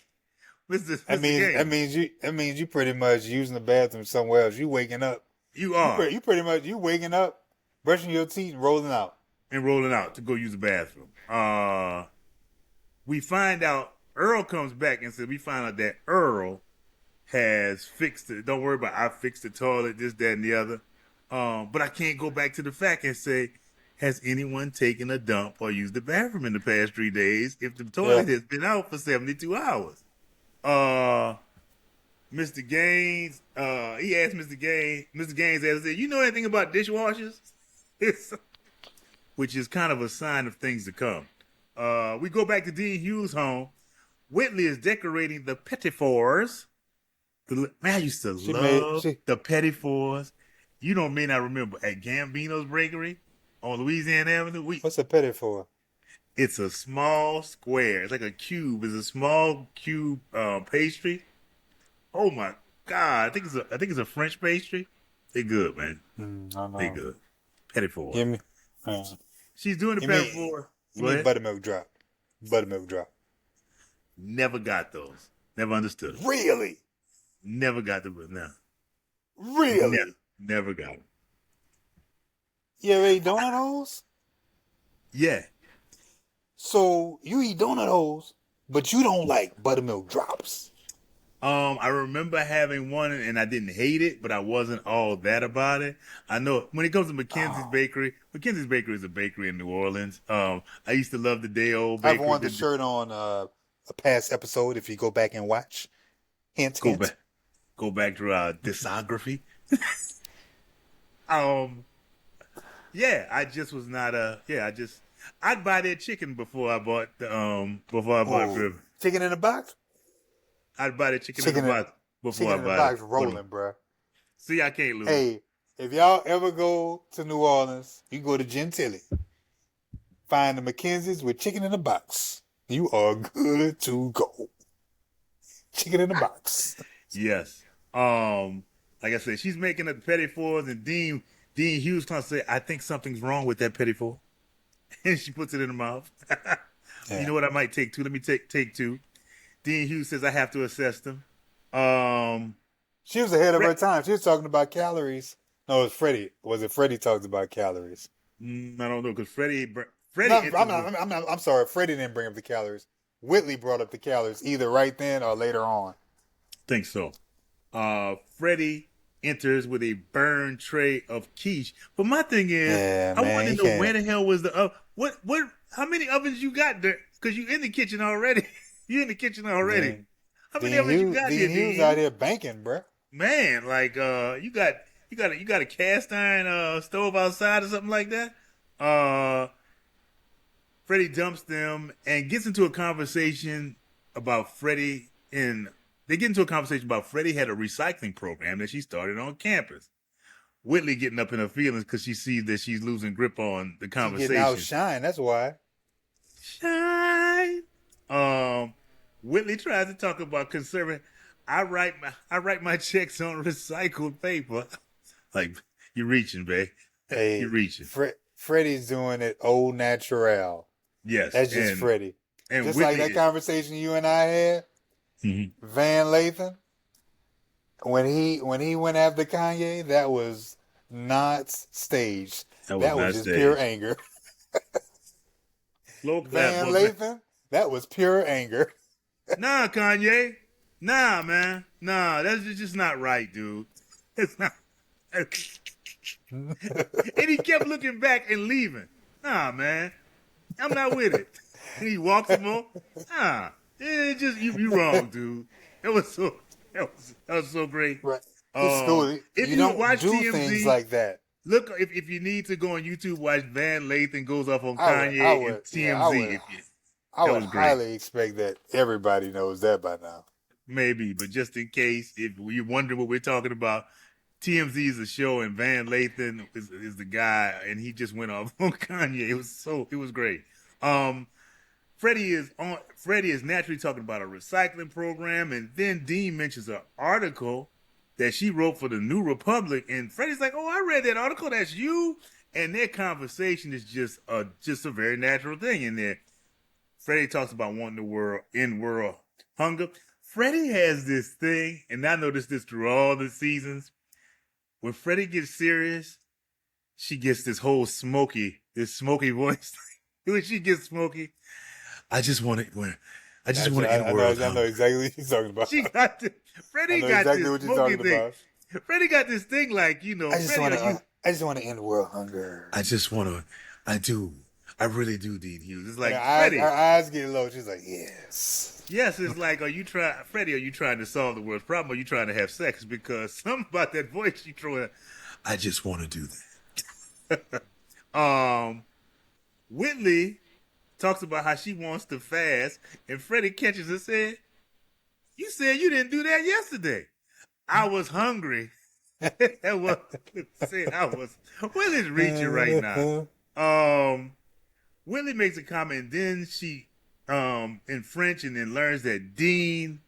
Speaker 1: Mr.
Speaker 2: That means you pretty much using the bathroom somewhere else. You waking up.
Speaker 1: You are.
Speaker 2: You pretty much waking up, brushing your teeth, and rolling out.
Speaker 1: And rolling out to go use the bathroom. We find out Earl comes back and says we find out that Earl has fixed it. Don't worry about it. I fixed the toilet, this, that, and the other. But I can't go back to the fact and say, has anyone taken a dump or used the bathroom in the past 3 days if the toilet has been out for 72 hours? Mr. Gaines, he asked Mr. Gaines said, you know anything about dishwashers? Which is kind of a sign of things to come. We go back to Dean Hughes' home. Whitley is decorating the petit fours. Man, I used to love the petit fours. You may not remember at Gambino's Bakery on Louisiana Avenue.
Speaker 2: What's a petit four?
Speaker 1: It's a small square. It's like a cube. It's a small cube pastry. Oh my God! I think it's a French pastry. They good, man. They good. Petit four.
Speaker 2: Give me.
Speaker 1: She's doing the petit four.
Speaker 2: Give me buttermilk drop. Buttermilk drop.
Speaker 1: Never got those. Never understood them.
Speaker 2: Really?
Speaker 1: Never got them. No.
Speaker 2: Really?
Speaker 1: Never got them.
Speaker 2: You ever ate donut holes?
Speaker 1: Yeah.
Speaker 2: So you eat donut holes, but you don't like buttermilk drops.
Speaker 1: I remember having one and I didn't hate it, but I wasn't all that about it. I know when it comes to
Speaker 2: Oh,
Speaker 1: Mackenzie's Bakery is a bakery in New Orleans. I used to love the day old
Speaker 2: I've
Speaker 1: bakery.
Speaker 2: worn the shirt on a past episode. If you go back and watch, hint,
Speaker 1: Go
Speaker 2: hint.
Speaker 1: back, go back to our discography. Um, yeah, I just was not a, yeah, I'd buy their chicken before I bought
Speaker 2: Oh,
Speaker 1: rib.
Speaker 2: chicken in a box.
Speaker 1: I'd buy the chicken in the
Speaker 2: Chicken in
Speaker 1: box before I
Speaker 2: chicken in a
Speaker 1: buy
Speaker 2: box
Speaker 1: the.
Speaker 2: rolling, bruh.
Speaker 1: See, I can't lose.
Speaker 2: Hey, if y'all ever go to New Orleans, you go to Gentilly. Find the Mackenzies with chicken in a box. You are good to go. Chicken in a box.
Speaker 1: Yes. Like I said, she's making the petit fours, and Dean Hughes comes to say, "I think something's wrong with that petit four," and she puts it in her mouth. You
Speaker 2: Yeah.
Speaker 1: know what? I might take two. Let me take two. Dean Hughes says I have to assess them. Um,
Speaker 2: She was ahead of
Speaker 1: Fre-
Speaker 2: her time. She was talking about calories. No, it was Freddie. Was it Freddie talked about calories?
Speaker 1: I don't know because
Speaker 2: No,
Speaker 1: Freddie
Speaker 2: I'm
Speaker 1: enters
Speaker 2: not.
Speaker 1: with
Speaker 2: I'm sorry. Freddie didn't bring up the calories. Whitley brought up the calories either right then or later on.
Speaker 1: think so. Freddie enters with a burned tray of quiche. But my thing is,
Speaker 2: Yeah,
Speaker 1: I
Speaker 2: man,
Speaker 1: want to
Speaker 2: he
Speaker 1: know where
Speaker 2: can't.
Speaker 1: the hell was the what how many ovens you got there? Because you in the kitchen already. You in the kitchen already.
Speaker 2: Dean,
Speaker 1: How many ovens you got
Speaker 2: Dean
Speaker 1: there,
Speaker 2: Hughes
Speaker 1: Dean?
Speaker 2: out here banking, bruh.
Speaker 1: Man, like you got a cast iron stove outside or something like that. Uh Freddie dumps them and gets into a conversation about Freddie in they get into a conversation about Freddie had a recycling program that she started on campus. Whitley getting up in her feelings because she sees that she's losing grip on the
Speaker 2: She getting
Speaker 1: conversation.
Speaker 2: outshined. That's why.
Speaker 1: Shine. Um, Whitley tries to talk about conserving. I write my checks on recycled paper. Like you're reaching, babe. You're
Speaker 2: Hey,
Speaker 1: reaching.
Speaker 2: Freddie's doing it au naturel.
Speaker 1: Yes,
Speaker 2: That's just Freddie.
Speaker 1: and
Speaker 2: Just like
Speaker 1: Whitley
Speaker 2: that
Speaker 1: is.
Speaker 2: conversation you and I had,
Speaker 1: Mhm.
Speaker 2: Van Lathan, when he went after Kanye, that was not staged.
Speaker 1: That was
Speaker 2: That was
Speaker 1: not
Speaker 2: just pure
Speaker 1: staged.
Speaker 2: anger.
Speaker 1: Slow clap,
Speaker 2: Van
Speaker 1: boy.
Speaker 2: Lathan, that was pure anger.
Speaker 1: Nah, Kanye. Nah, man. Nah, that's just not right, dude. It's not. And he kept looking back and leaving. Nah, man. I'm not with it. And he walks him on. Nah. It just you wrong, dude. That was so that was so great.
Speaker 2: Right. It's cool.
Speaker 1: If
Speaker 2: You
Speaker 1: you
Speaker 2: don't
Speaker 1: watch
Speaker 2: do things
Speaker 1: TMZ,
Speaker 2: like that.
Speaker 1: look if you need to go on YouTube, watch Van Lathan goes off on
Speaker 2: I
Speaker 1: Kanye and
Speaker 2: would, yeah,
Speaker 1: TMZ. If you,
Speaker 2: I
Speaker 1: that
Speaker 2: would
Speaker 1: was great.
Speaker 2: highly expect that everybody knows that by now.
Speaker 1: Maybe, but just in case, if you wonder what we're talking about, TMZ is a show, and Van Lathan is the guy, and he just went off on Kanye. It was great. Um, Freddie is naturally talking about a recycling program, and then Dean mentions an article that she wrote for the New Republic, and Freddie's like, "Oh, I read that article. That's you." And their conversation is just a very natural thing in there. Freddie talks about wanting the world hunger. Freddie has this thing, and I noticed this through all the seasons. When Freddie gets serious, she gets this smoky voice. When she gets smoky, I just want to, I just want to end world
Speaker 2: I know
Speaker 1: hunger.
Speaker 2: exactly what you're talking about.
Speaker 1: She got this,
Speaker 2: I
Speaker 1: Freddie
Speaker 2: know
Speaker 1: got
Speaker 2: exactly
Speaker 1: this
Speaker 2: what you're
Speaker 1: smoky
Speaker 2: talking
Speaker 1: thing.
Speaker 2: about.
Speaker 1: Freddie got this thing like, Freddie, are you?
Speaker 2: I just want to end world hunger.
Speaker 1: I just want to, I do. I really do, Dean Hughes. It's like,
Speaker 2: Her
Speaker 1: Freddie,
Speaker 2: eyes get low. She's like, yes.
Speaker 1: yes, it's like, Freddie, are you trying to solve the world's problem? Or are you trying to have sex? Because something about that voice you throw in, I just want to do that. Whitley talks about how she wants to fast, and Freddie catches her and said, "You said you didn't do that yesterday." I was hungry. That was said I was. Whitley's reaching right now. Whitley makes a comment, and then she in French, and then learns that Dean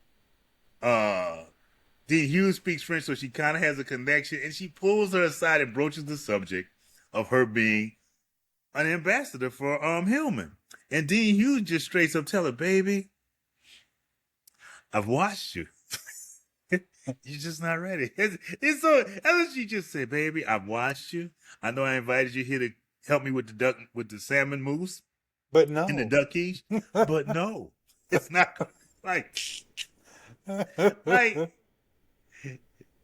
Speaker 1: Hughes speaks French, so she kind of has a connection, and she pulls her aside and broaches the subject of her being an ambassador for Hillman. And Dean Hughes just straight up tell her, "Baby, I've watched you. You're just not ready." It's so that's what she just said, "Baby, I've watched you. I know I invited you here to help me with the salmon mousse,
Speaker 2: But
Speaker 1: in the
Speaker 2: no.
Speaker 1: duck cage. But no, it's not like like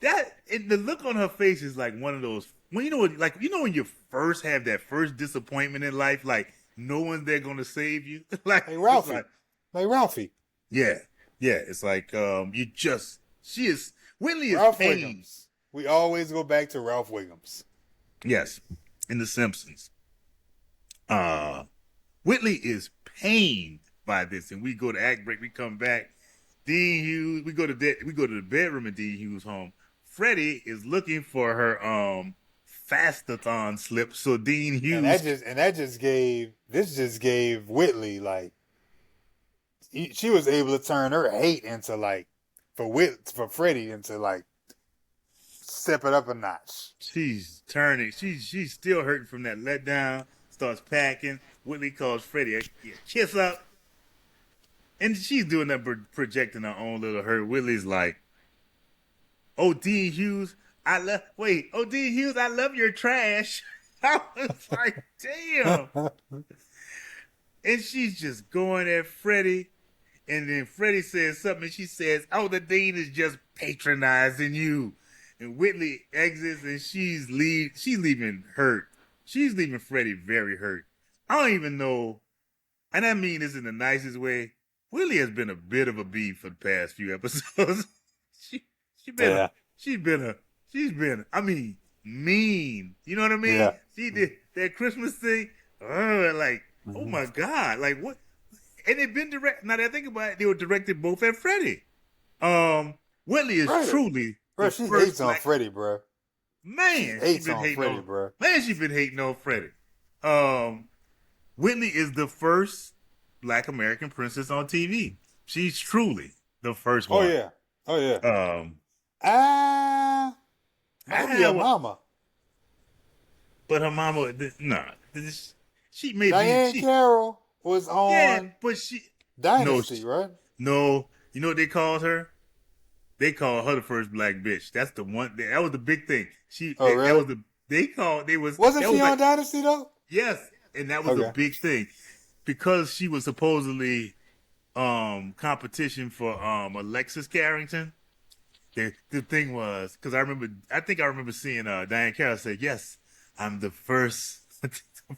Speaker 1: that. And the look on her face is like one of those when when you first have that first disappointment in life, like no one's there gonna save you. Like
Speaker 2: Like
Speaker 1: it's
Speaker 2: Ralphie.
Speaker 1: like
Speaker 2: Like Ralphie.
Speaker 1: yeah, yeah. It's like you just she is Whitley is
Speaker 2: Ralph
Speaker 1: pain.
Speaker 2: Wiggums. We always go back to Ralph Wiggums.
Speaker 1: Yes, in The Simpsons. Uh Whitley is pained by this, and we go to act break. We come back. Dean Hughes. We go to the bedroom in Dean Hughes' home. Freddie is looking for her fastathon slip. So Dean
Speaker 2: And
Speaker 1: Hughes,
Speaker 2: this just gave Whitley like she was able to turn her hate into like for Freddie into like step it up a notch.
Speaker 1: she's turning. She's still hurting from that letdown. Starts packing. Whitley calls Freddie a kiss up, and she's doing that projecting her own little hurt. Whitley's like, "Oh, Dean Hughes, oh, Dean Hughes, I love your trash." I was like, damn. And she's just going at Freddie. And then Freddie says something, and she says, "Oh, the Dean is just patronizing you." And Whitley exits, and she's leaving hurt. She's leaving Freddie very hurt. I don't even know, and I mean this in the nicest way. Whitley has been a bit of a bee for the past few episodes. she she's been
Speaker 2: Yeah.
Speaker 1: she's been I mean mean. You know what I mean?
Speaker 2: Yeah.
Speaker 1: She did that Christmas thing. Oh my God, like what? And they've been direct. Now that I think about it, they were directed both at Freddie. Whitley is
Speaker 2: Right.
Speaker 1: truly
Speaker 2: Bro,
Speaker 1: the
Speaker 2: she
Speaker 1: first
Speaker 2: hates on Freddie, bro.
Speaker 1: man.
Speaker 2: Hates on Freddie, bro.
Speaker 1: Man, she been hating on Freddie. Whitley is the first Black American princess on TV. She's truly the first
Speaker 2: Oh
Speaker 1: one.
Speaker 2: yeah. Oh yeah. Maybe
Speaker 1: Ah,
Speaker 2: her mama.
Speaker 1: but her mama, she may
Speaker 2: Diane
Speaker 1: be.
Speaker 2: Carroll was
Speaker 1: Yeah,
Speaker 2: on
Speaker 1: but she
Speaker 2: Dynasty,
Speaker 1: no,
Speaker 2: right?
Speaker 1: no. You know what they called her? They called her the first black bitch. That's the one. That was the big thing.
Speaker 2: Oh, really?
Speaker 1: That was the. They called. They was.
Speaker 2: Wasn't
Speaker 1: that
Speaker 2: she
Speaker 1: was
Speaker 2: on
Speaker 1: like,
Speaker 2: Dynasty though?
Speaker 1: yes, and that was a
Speaker 2: Okay.
Speaker 1: big thing because she was supposedly competition for Alexis Carrington. The thing was because I think I remember seeing Diane Carroll say, "Yes, I'm the first the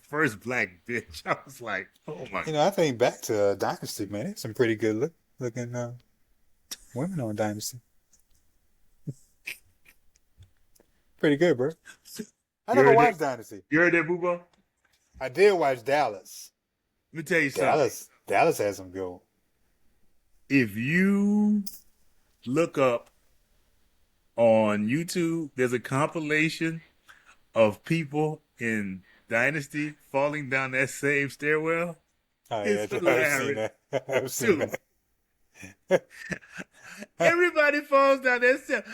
Speaker 1: first black bitch." I was like, "Oh my!"
Speaker 2: You know, I think back to Dynasty, man. There's some pretty good looking women on Dynasty. Pretty good, bro. I
Speaker 1: You
Speaker 2: never
Speaker 1: heard
Speaker 2: watched
Speaker 1: that?
Speaker 2: Dynasty.
Speaker 1: You heard that, Boobo?
Speaker 2: I did watch Dallas.
Speaker 1: Let me tell you something.
Speaker 2: Dallas has some good.
Speaker 1: If you look up on YouTube, there's a compilation of people in Dynasty falling down that same stairwell.
Speaker 2: Oh yeah,
Speaker 1: It's
Speaker 2: I've seen
Speaker 1: hilarious.
Speaker 2: that. I've seen
Speaker 1: Dude,
Speaker 2: that.
Speaker 1: everybody falls down that stair.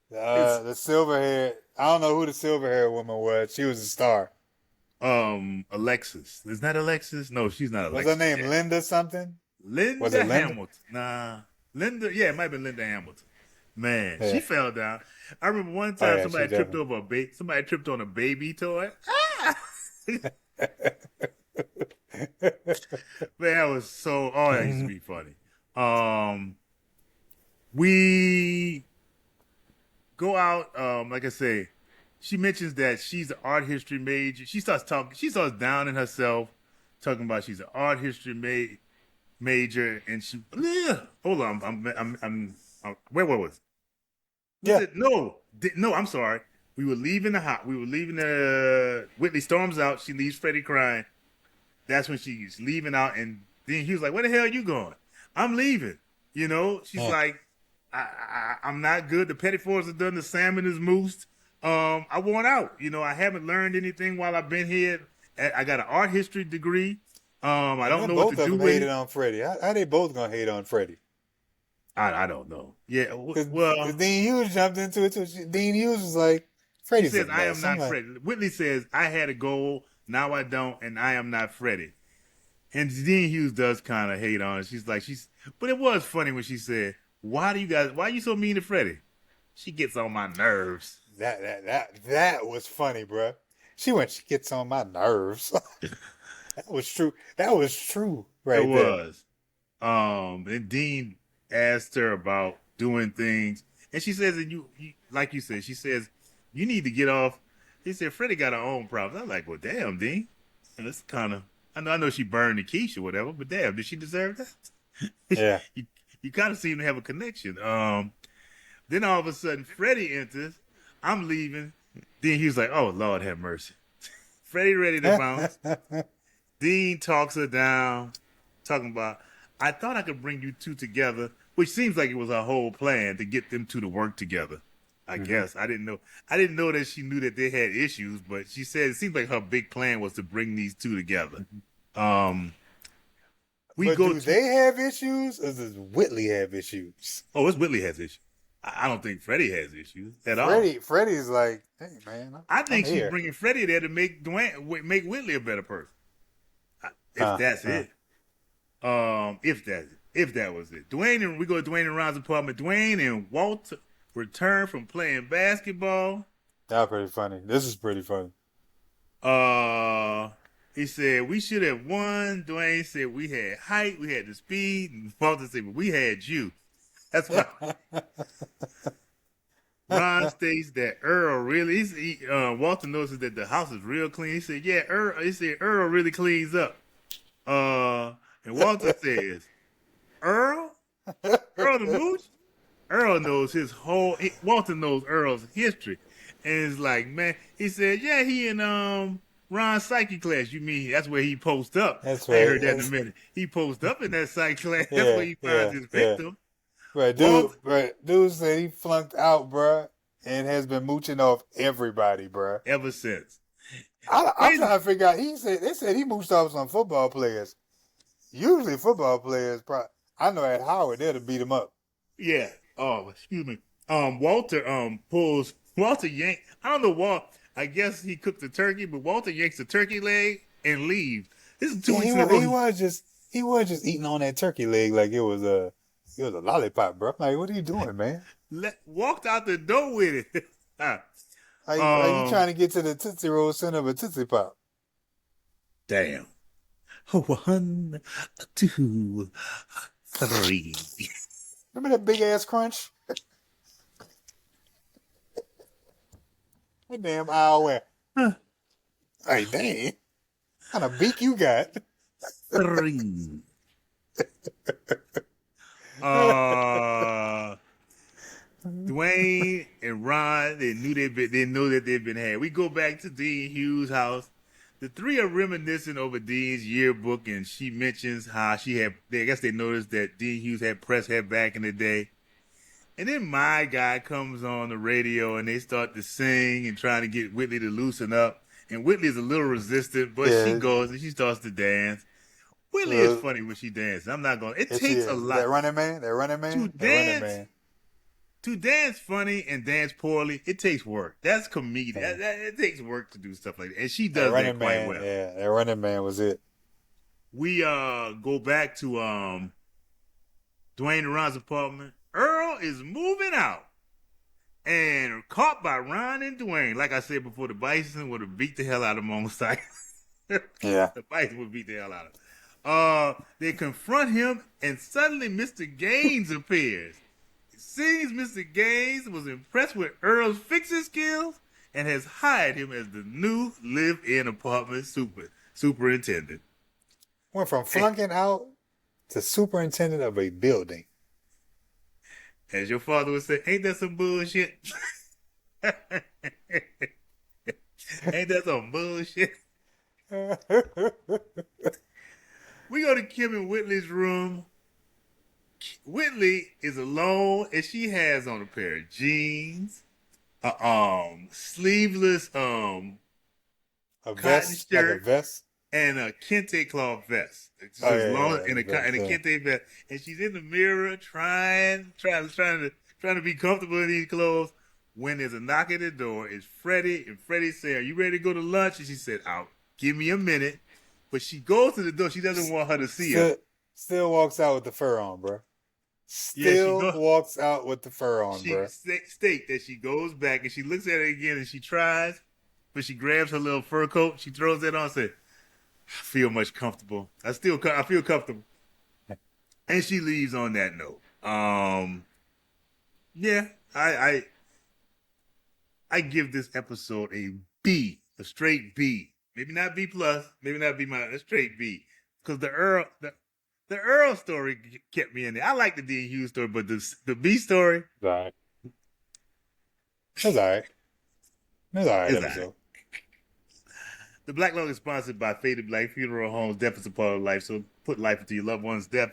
Speaker 2: The silver hair. I don't know who the silver hair woman was. She was a star.
Speaker 1: Alexis. Is that Alexis? No, she's not
Speaker 2: Was
Speaker 1: Alexis.
Speaker 2: her name
Speaker 1: yet.
Speaker 2: Linda something?
Speaker 1: Linda
Speaker 2: Was it Linda?
Speaker 1: Hamilton. Nah. Linda, yeah, it might have been Linda Hamilton. Man,
Speaker 2: Yeah.
Speaker 1: she fell down. I remember one
Speaker 2: Oh,
Speaker 1: time
Speaker 2: yeah,
Speaker 1: somebody
Speaker 2: she
Speaker 1: tripped
Speaker 2: definitely-
Speaker 1: over somebody tripped on a baby toy. Man, that was so that used to be funny. We go out, like I say, she mentions that she's an art history major. She starts downing herself, talking about she's an art history major, and she hold on, I'm where was
Speaker 2: Yeah.
Speaker 1: it? No, I'm sorry. We were leaving Whitley storms out. She leaves Freddie crying. That's when she's leaving out, and then he was like, "Where the hell are you going?" "I'm leaving." You know, she's like, I'm not good. The Pettifords are done. The salmon is moosed. I want out. You know, I haven't learned anything while I've been here. I got an art history degree. I don't know what to do
Speaker 2: Both of them
Speaker 1: with
Speaker 2: hated
Speaker 1: it.
Speaker 2: on Freddie. How they both gonna hate on Freddie?
Speaker 1: I don't know. Yeah,
Speaker 2: Because
Speaker 1: well,
Speaker 2: Dean Hughes jumped into it too. Dean Hughes was like,
Speaker 1: he
Speaker 2: Freddie's
Speaker 1: says,
Speaker 2: the
Speaker 1: "I am
Speaker 2: best."
Speaker 1: not
Speaker 2: I'm like,
Speaker 1: Freddie." Whitley says, "I had a goal. Now I don't, and I am not Freddie." And Dean Hughes does kind of hate on it. But it was funny when she said, why are you so mean to Freddie?" She gets on my nerves.
Speaker 2: That was funny, bro. She gets on my nerves. That was true. That was true
Speaker 1: It
Speaker 2: right there.
Speaker 1: was. And Dean asked her about doing things, and she says that you like you said, she says you need to get off. He said Freddie got her own problems. I'm like, well, damn, Dean. And it's kind of I know she burned the quiche or whatever, but damn, did she deserve that?
Speaker 2: Yeah.
Speaker 1: you kind of seem to have a connection. Then all of a sudden, Freddie enters. I'm leaving. Then he was like, oh, Lord have mercy. Freddie ready to bounce. Dean talks her down, talking about, I thought I could bring you two together, which seems like it was her whole plan to get them two to work together. I guess. I didn't know that she knew that they had issues, but she said it seems like her big plan was to bring these two together. We
Speaker 2: But
Speaker 1: go
Speaker 2: do
Speaker 1: to,
Speaker 2: they have issues, or does Whitley have issues?
Speaker 1: oh, it's Whitley has issues. I don't think Freddie has issues at all.
Speaker 2: Freddie's like, hey man,
Speaker 1: I think
Speaker 2: I'm
Speaker 1: she's
Speaker 2: here.
Speaker 1: bringing Freddie there to make Whitley a better person. If that's it. If that was it. We go to Dwayne and Ron's apartment. Dwayne and Walter return from playing basketball.
Speaker 2: That was pretty funny. This is pretty funny.
Speaker 1: He said we should have won. Dwayne said we had height, we had the speed, and Walter said, but we had you. That's why Ron states that Earl really. Walter notices that the house is real clean. He said, "Yeah, Earl." He said Earl really cleans up. And Walter says, "Earl, Earl the Mooch." Earl knows Walter knows Earl's history, and it's like, man. He said, "Yeah, he in Ron's psyche class. You mean that's where he posts up?"
Speaker 2: That's
Speaker 1: I
Speaker 2: right.
Speaker 1: heard that in a minute. He posts up in that psych class. That's where he finds his victim.
Speaker 2: Right, dude said he flunked out, bruh, and has been mooching off everybody, bruh.
Speaker 1: Ever since.
Speaker 2: I'm trying to figure out. They said he mooched off some football players. Usually, football players, I know at Howard they'll beat him up.
Speaker 1: Yeah. Oh, excuse me. Walter yank. I don't know Walt. I guess he cooked the turkey, but Walter yanks the turkey leg and leaves. This is 2 weeks in a row.
Speaker 2: He was just eating on that turkey leg like it was a lollipop, bro. I'm like, what are you doing, man?
Speaker 1: Walked out the door with it.
Speaker 2: Are you trying to get to the Tootsie Roll center of a Tootsie Pop?
Speaker 1: Damn. 1, 2, 3.
Speaker 2: Remember that big ass crunch? Hey, damn owl where? Hey, dang. What kind of beak you got?
Speaker 1: 3. Dwayne and Ron, they know that they've been had. We go back to Dean Hughes' house. The three are reminiscing over Dean's yearbook, and she mentions how I guess they noticed that Dean Hughes had press hair back in the day. And then my guy comes on the radio, and they start to sing and trying to get Whitley to loosen up. And Whitley's a little resistant, but she goes and she starts to dance. Whitley is funny when she dances. I'm not going to. It takes a lot.
Speaker 2: That running man.
Speaker 1: To dance funny and dance poorly, it takes work. That's comedic. It takes work to do stuff like that. And she does that quite well.
Speaker 2: Yeah, that running man was it.
Speaker 1: We go back to Dwayne and Ron's apartment. Earl is moving out and caught by Ron and Dwayne. Like I said before, the Bison would have beat the hell out of him on sight.
Speaker 2: Yeah.
Speaker 1: The Bison would beat the hell out of him. They confront him, and suddenly Mr. Gaines appears. It seems Mr. Gaines was impressed with Earl's fixing skills and has hired him as the new live-in apartment superintendent.
Speaker 2: Went from flunking out to superintendent of a building.
Speaker 1: As your father would say, ain't that some bullshit? Ain't that some bullshit? We go to Kim and Whitley's room. Whitley is alone, and she has on a pair of jeans, sleeveless
Speaker 2: a
Speaker 1: cotton
Speaker 2: vest,
Speaker 1: shirt,
Speaker 2: like a vest,
Speaker 1: and a kente cloth vest. It's
Speaker 2: Oh,
Speaker 1: just
Speaker 2: yeah,
Speaker 1: long
Speaker 2: yeah,
Speaker 1: and a
Speaker 2: yeah.
Speaker 1: kente vest, and she's in the mirror trying to be comfortable in these clothes. When there's a knock at the door, it's Freddie, and Freddie said, "Are you ready to go to lunch?" And she said, "Out. Give me a minute." But she goes to the door. She doesn't want her to see her.
Speaker 2: Still walks out with the fur on, bro. Walks out with the fur on,
Speaker 1: She
Speaker 2: bro.
Speaker 1: state that she goes back and she looks at it again and she tries, but she grabs her little fur coat. She throws it on. And said, "I feel much comfortable. I feel comfortable." And she leaves on that note. Yeah, I give this episode a B, a straight B. Maybe not B plus, maybe not B minus, a straight B. Because the Earl story kept me in there. I like the Dean Hughes story, but the B story,
Speaker 2: It's all right. It's all right. It's all right
Speaker 1: is that.
Speaker 2: episode.
Speaker 1: The Black Log is sponsored by Faded Black Funeral Homes. Death is a part of life, so put life into your loved one's death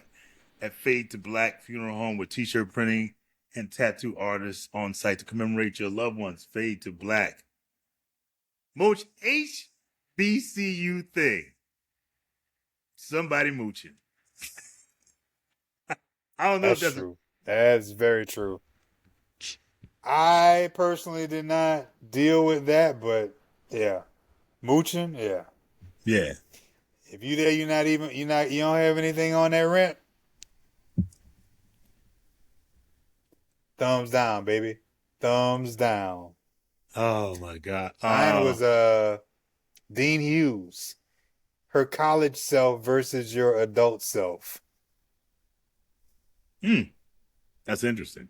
Speaker 1: at Fade to Black Funeral Home with t-shirt printing and tattoo artists on site to commemorate your loved ones. Fade to Black. Mooch HBCU thing. Somebody mooching. I don't know
Speaker 2: That's
Speaker 1: if that's
Speaker 2: true. That's very true. I personally did not deal with that, but yeah. Mooching, yeah.
Speaker 1: yeah.
Speaker 2: If you there, you don't have anything on that rent. Thumbs down, baby. Thumbs down.
Speaker 1: Oh my God.
Speaker 2: Mine was Dean Hughes. Her college self versus your adult self.
Speaker 1: That's interesting.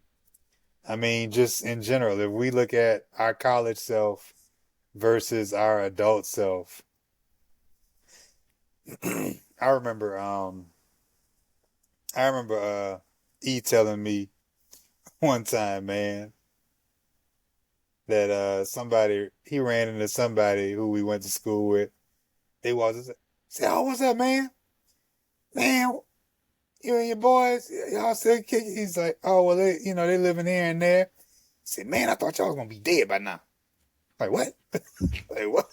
Speaker 2: I mean, just in general, if we look at our college self versus our adult self, I remember E telling me one time, man, that he ran into somebody who we went to school with. They walked and said, "Oh, what's up, man? Man, you and your boys, y'all still kicking?" He's like, "Oh, well, they living here and there." He said, "Man, I thought y'all was gonna be dead by now." Like, what? Like, what?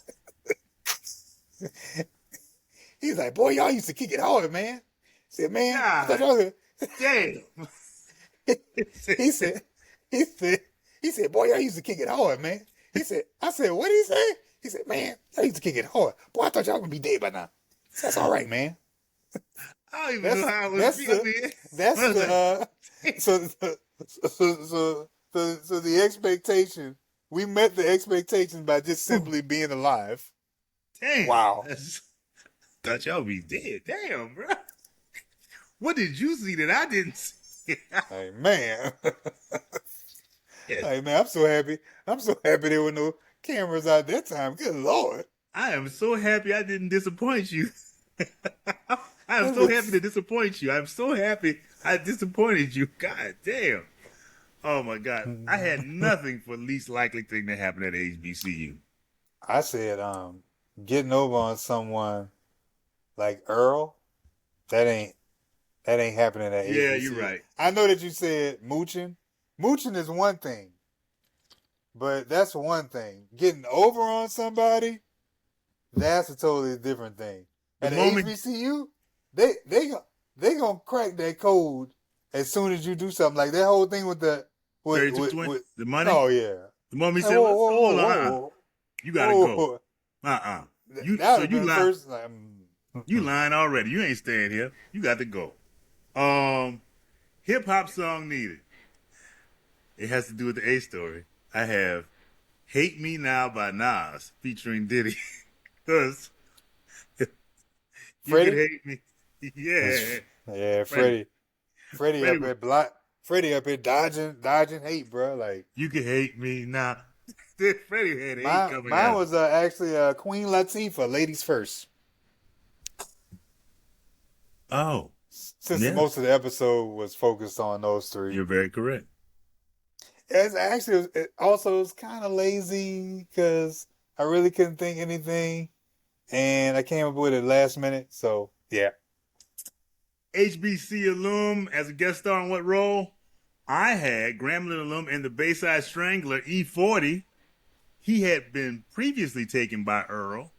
Speaker 2: He's like, "Boy, y'all used to kick it hard, man." He said, "Man, I thought y'all was..."
Speaker 1: Damn.
Speaker 2: he said, "Boy, y'all used to kick it hard, man." I said, "What did he say?" He said, "Man, y'all used to kick it hard. Boy, I thought y'all was gonna be dead by now." That's all right, man.
Speaker 1: I don't even know how I was feeling.
Speaker 2: So the expectation, we met the expectation by just simply being alive.
Speaker 1: Damn.
Speaker 2: Wow.
Speaker 1: Thought y'all be dead. Damn, bro. What did you see that I didn't see?
Speaker 2: Hey, man.
Speaker 1: Yes.
Speaker 2: Hey, man, I'm so happy there were no cameras out that time. Good Lord.
Speaker 1: I am so happy I didn't disappoint you. I am so happy to disappoint you. I'm so happy I disappointed you. God damn. Oh my God. I had nothing for least likely thing to happen at HBCU.
Speaker 2: I said, getting over on someone like Earl, that ain't happening at HBCU.
Speaker 1: Yeah, you're right.
Speaker 2: I know that you said mooching. Mooching is one thing, but that's one thing. Getting over on somebody, that's a totally different thing. At HBCU, they gonna crack that code as soon as you do something. Like that whole thing with the
Speaker 1: the money.
Speaker 2: Oh yeah.
Speaker 1: The mommy said, "Hold on, you gotta go." You lying?
Speaker 2: First,
Speaker 1: you lying already? You ain't staying here. You got to go. Hip hop song needed. It has to do with the A story. I have "Hate Me Now" by Nas featuring Diddy. Because you
Speaker 2: Freddie?
Speaker 1: can hate me. Yeah.
Speaker 2: Yeah, Freddie up here dodging hate, bro. Like,
Speaker 1: you can hate me now. Freddie had hate coming
Speaker 2: mine
Speaker 1: out.
Speaker 2: was actually Queen Latifah, Ladies First.
Speaker 1: Oh.
Speaker 2: Since most of the episode was focused on those three.
Speaker 1: You're very correct.
Speaker 2: It also was kind of lazy because I really couldn't think anything, and I came up with it last minute. So yeah.
Speaker 1: HBC alum as a guest star in what role? I had Grambling alum in the Bayside Strangler E40. He had been previously taken by Earl.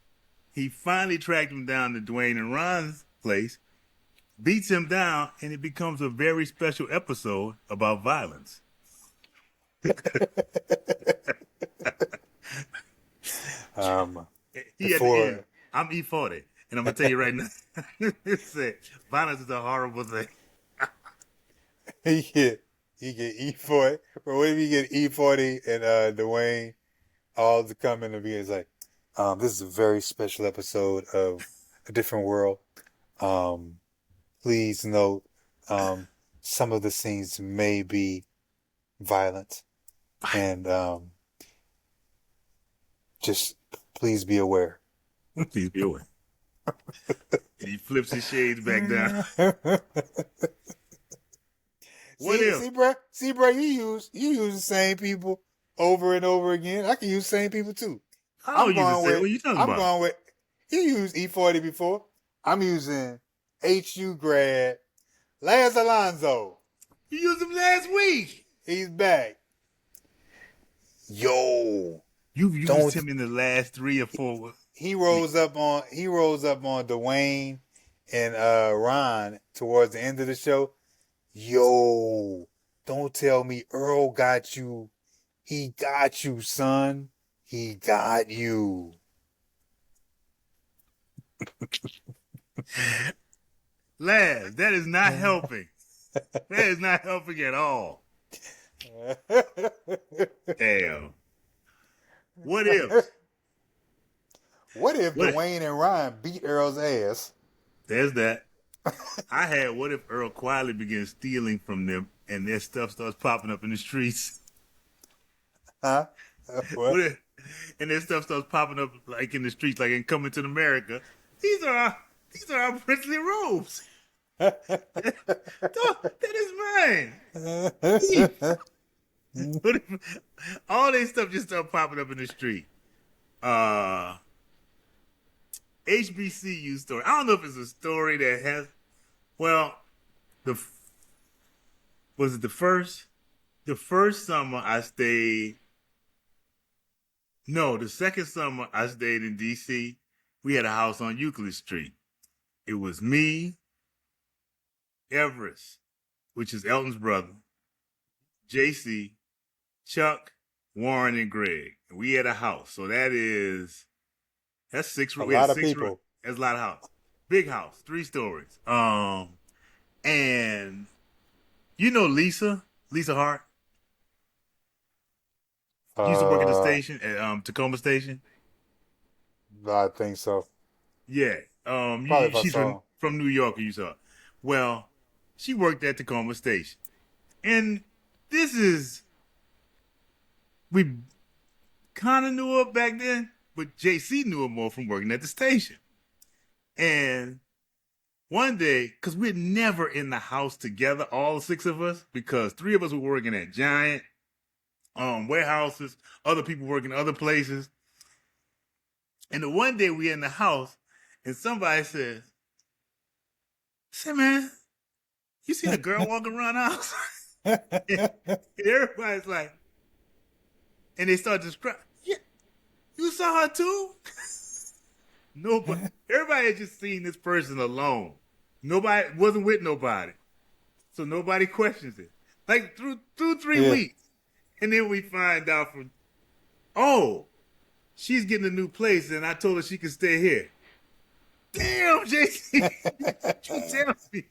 Speaker 1: He finally tracked him down to Dwayne and Ron's place, beats him down, and it becomes a very special episode about violence. He at the end, I'm E40, and I'm gonna tell you right now, violence is a horrible thing.
Speaker 2: He get E40, but what if you get E40 and Dwayne all to come in and be like, This is a very special episode of A Different World. Please note, some of the scenes may be violent, and just please be aware.
Speaker 1: Please be aware. And he flips his shades back down. What if?
Speaker 2: See, bro, you use the same people over and over again. I can use the same people too.
Speaker 1: I don't use the same. What are you talking about?
Speaker 2: Going with. You used E40 before. I'm using HU grad Laz Alonso.
Speaker 1: You used him last week.
Speaker 2: He's back. Yo,
Speaker 1: You've used him in the last 3 or 4.
Speaker 2: He rolls up on Dwayne and Ron towards the end of the show. Yo, don't tell me Earl got you. He got you, son. He got you.
Speaker 1: Laz, that is not helping. That is not helping at all. Damn. What if?
Speaker 2: What if Dwayne and Ryan beat Earl's ass?
Speaker 1: There's that. I had what if Earl quietly begins stealing from them and their stuff starts popping up in the streets?
Speaker 2: Huh?
Speaker 1: What if, and their stuff starts popping up like in the streets, like in Coming to America. These are our princely robes. That is mine. What if all this stuff just start popping up in the street? HBCU story. I don't know if it's a story that has. Well, was it the first? The first summer I stayed. No, the second summer I stayed in D.C. We had a house on Euclid Street. It was me, Everest, which is Elton's brother, JC, Chuck, Warren, and Greg. And we had a house. So that's 6
Speaker 2: A lot of people.
Speaker 1: That's a lot of house. Big house, 3 stories. And you know Lisa Hart? She used to work at the station at Tacoma Station.
Speaker 2: I think so.
Speaker 1: Yeah. She's from New York, you saw. Well, she worked at Tacoma Station. And we kind of knew her back then, but JC knew her more from working at the station. And one day, because we're never in the house together, all 6 of us, because 3 of us were working at giant warehouses, other people working other places. And the one day we in the house, and somebody says, "Say, man, you seen a girl walking around the house?" and everybody's like, and they start describing, "Yeah, you saw her too?" Nobody, everybody had just seen this person alone. Nobody wasn't with nobody, so nobody questions it. Like through 3 weeks, and then we find out from, oh, she's getting a new place, and I told her she could stay here. Damn, JC, you tell me.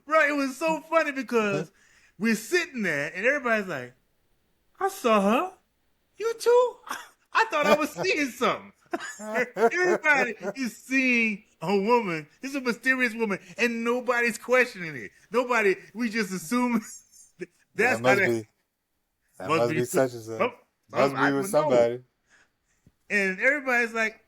Speaker 1: Right, it was so funny because we're sitting there, and everybody's like, "I saw her. You too? I thought I was seeing something." Everybody is seeing a woman. It's a mysterious woman, and nobody's questioning it. Nobody. We just assume that's
Speaker 2: that must be such and such. Must be with somebody.
Speaker 1: Know. And everybody's like,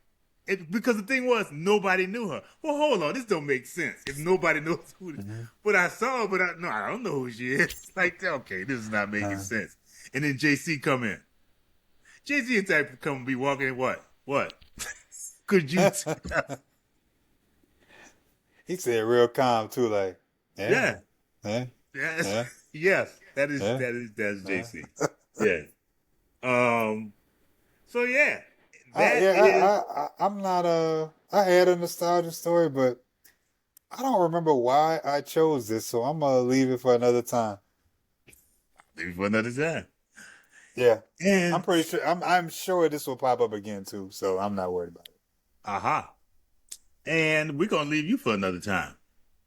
Speaker 1: because the thing was, nobody knew her. Well, hold on, this don't make sense if nobody knows who. But I saw her, but I don't know who she is. Like, okay, this is not making sense. And then JC come in. JC and type come and be walking in what? Could you?
Speaker 2: He said real calm too, like,
Speaker 1: yes. Yes, that's JC. Yeah. So yeah.
Speaker 2: I'm not I had a nostalgia story, but I don't remember why I chose this, so I'm gonna leave it for another time.
Speaker 1: Maybe for another time.
Speaker 2: Yeah.
Speaker 1: And
Speaker 2: I'm pretty sure I'm sure this will pop up again too, so I'm not worried about it.
Speaker 1: Aha. And we're gonna leave you for another time.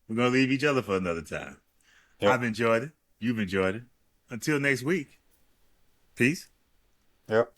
Speaker 1: We're gonna leave each other for another time. Yep. I've enjoyed it. You've enjoyed it. Until next week. Peace.
Speaker 2: Yep.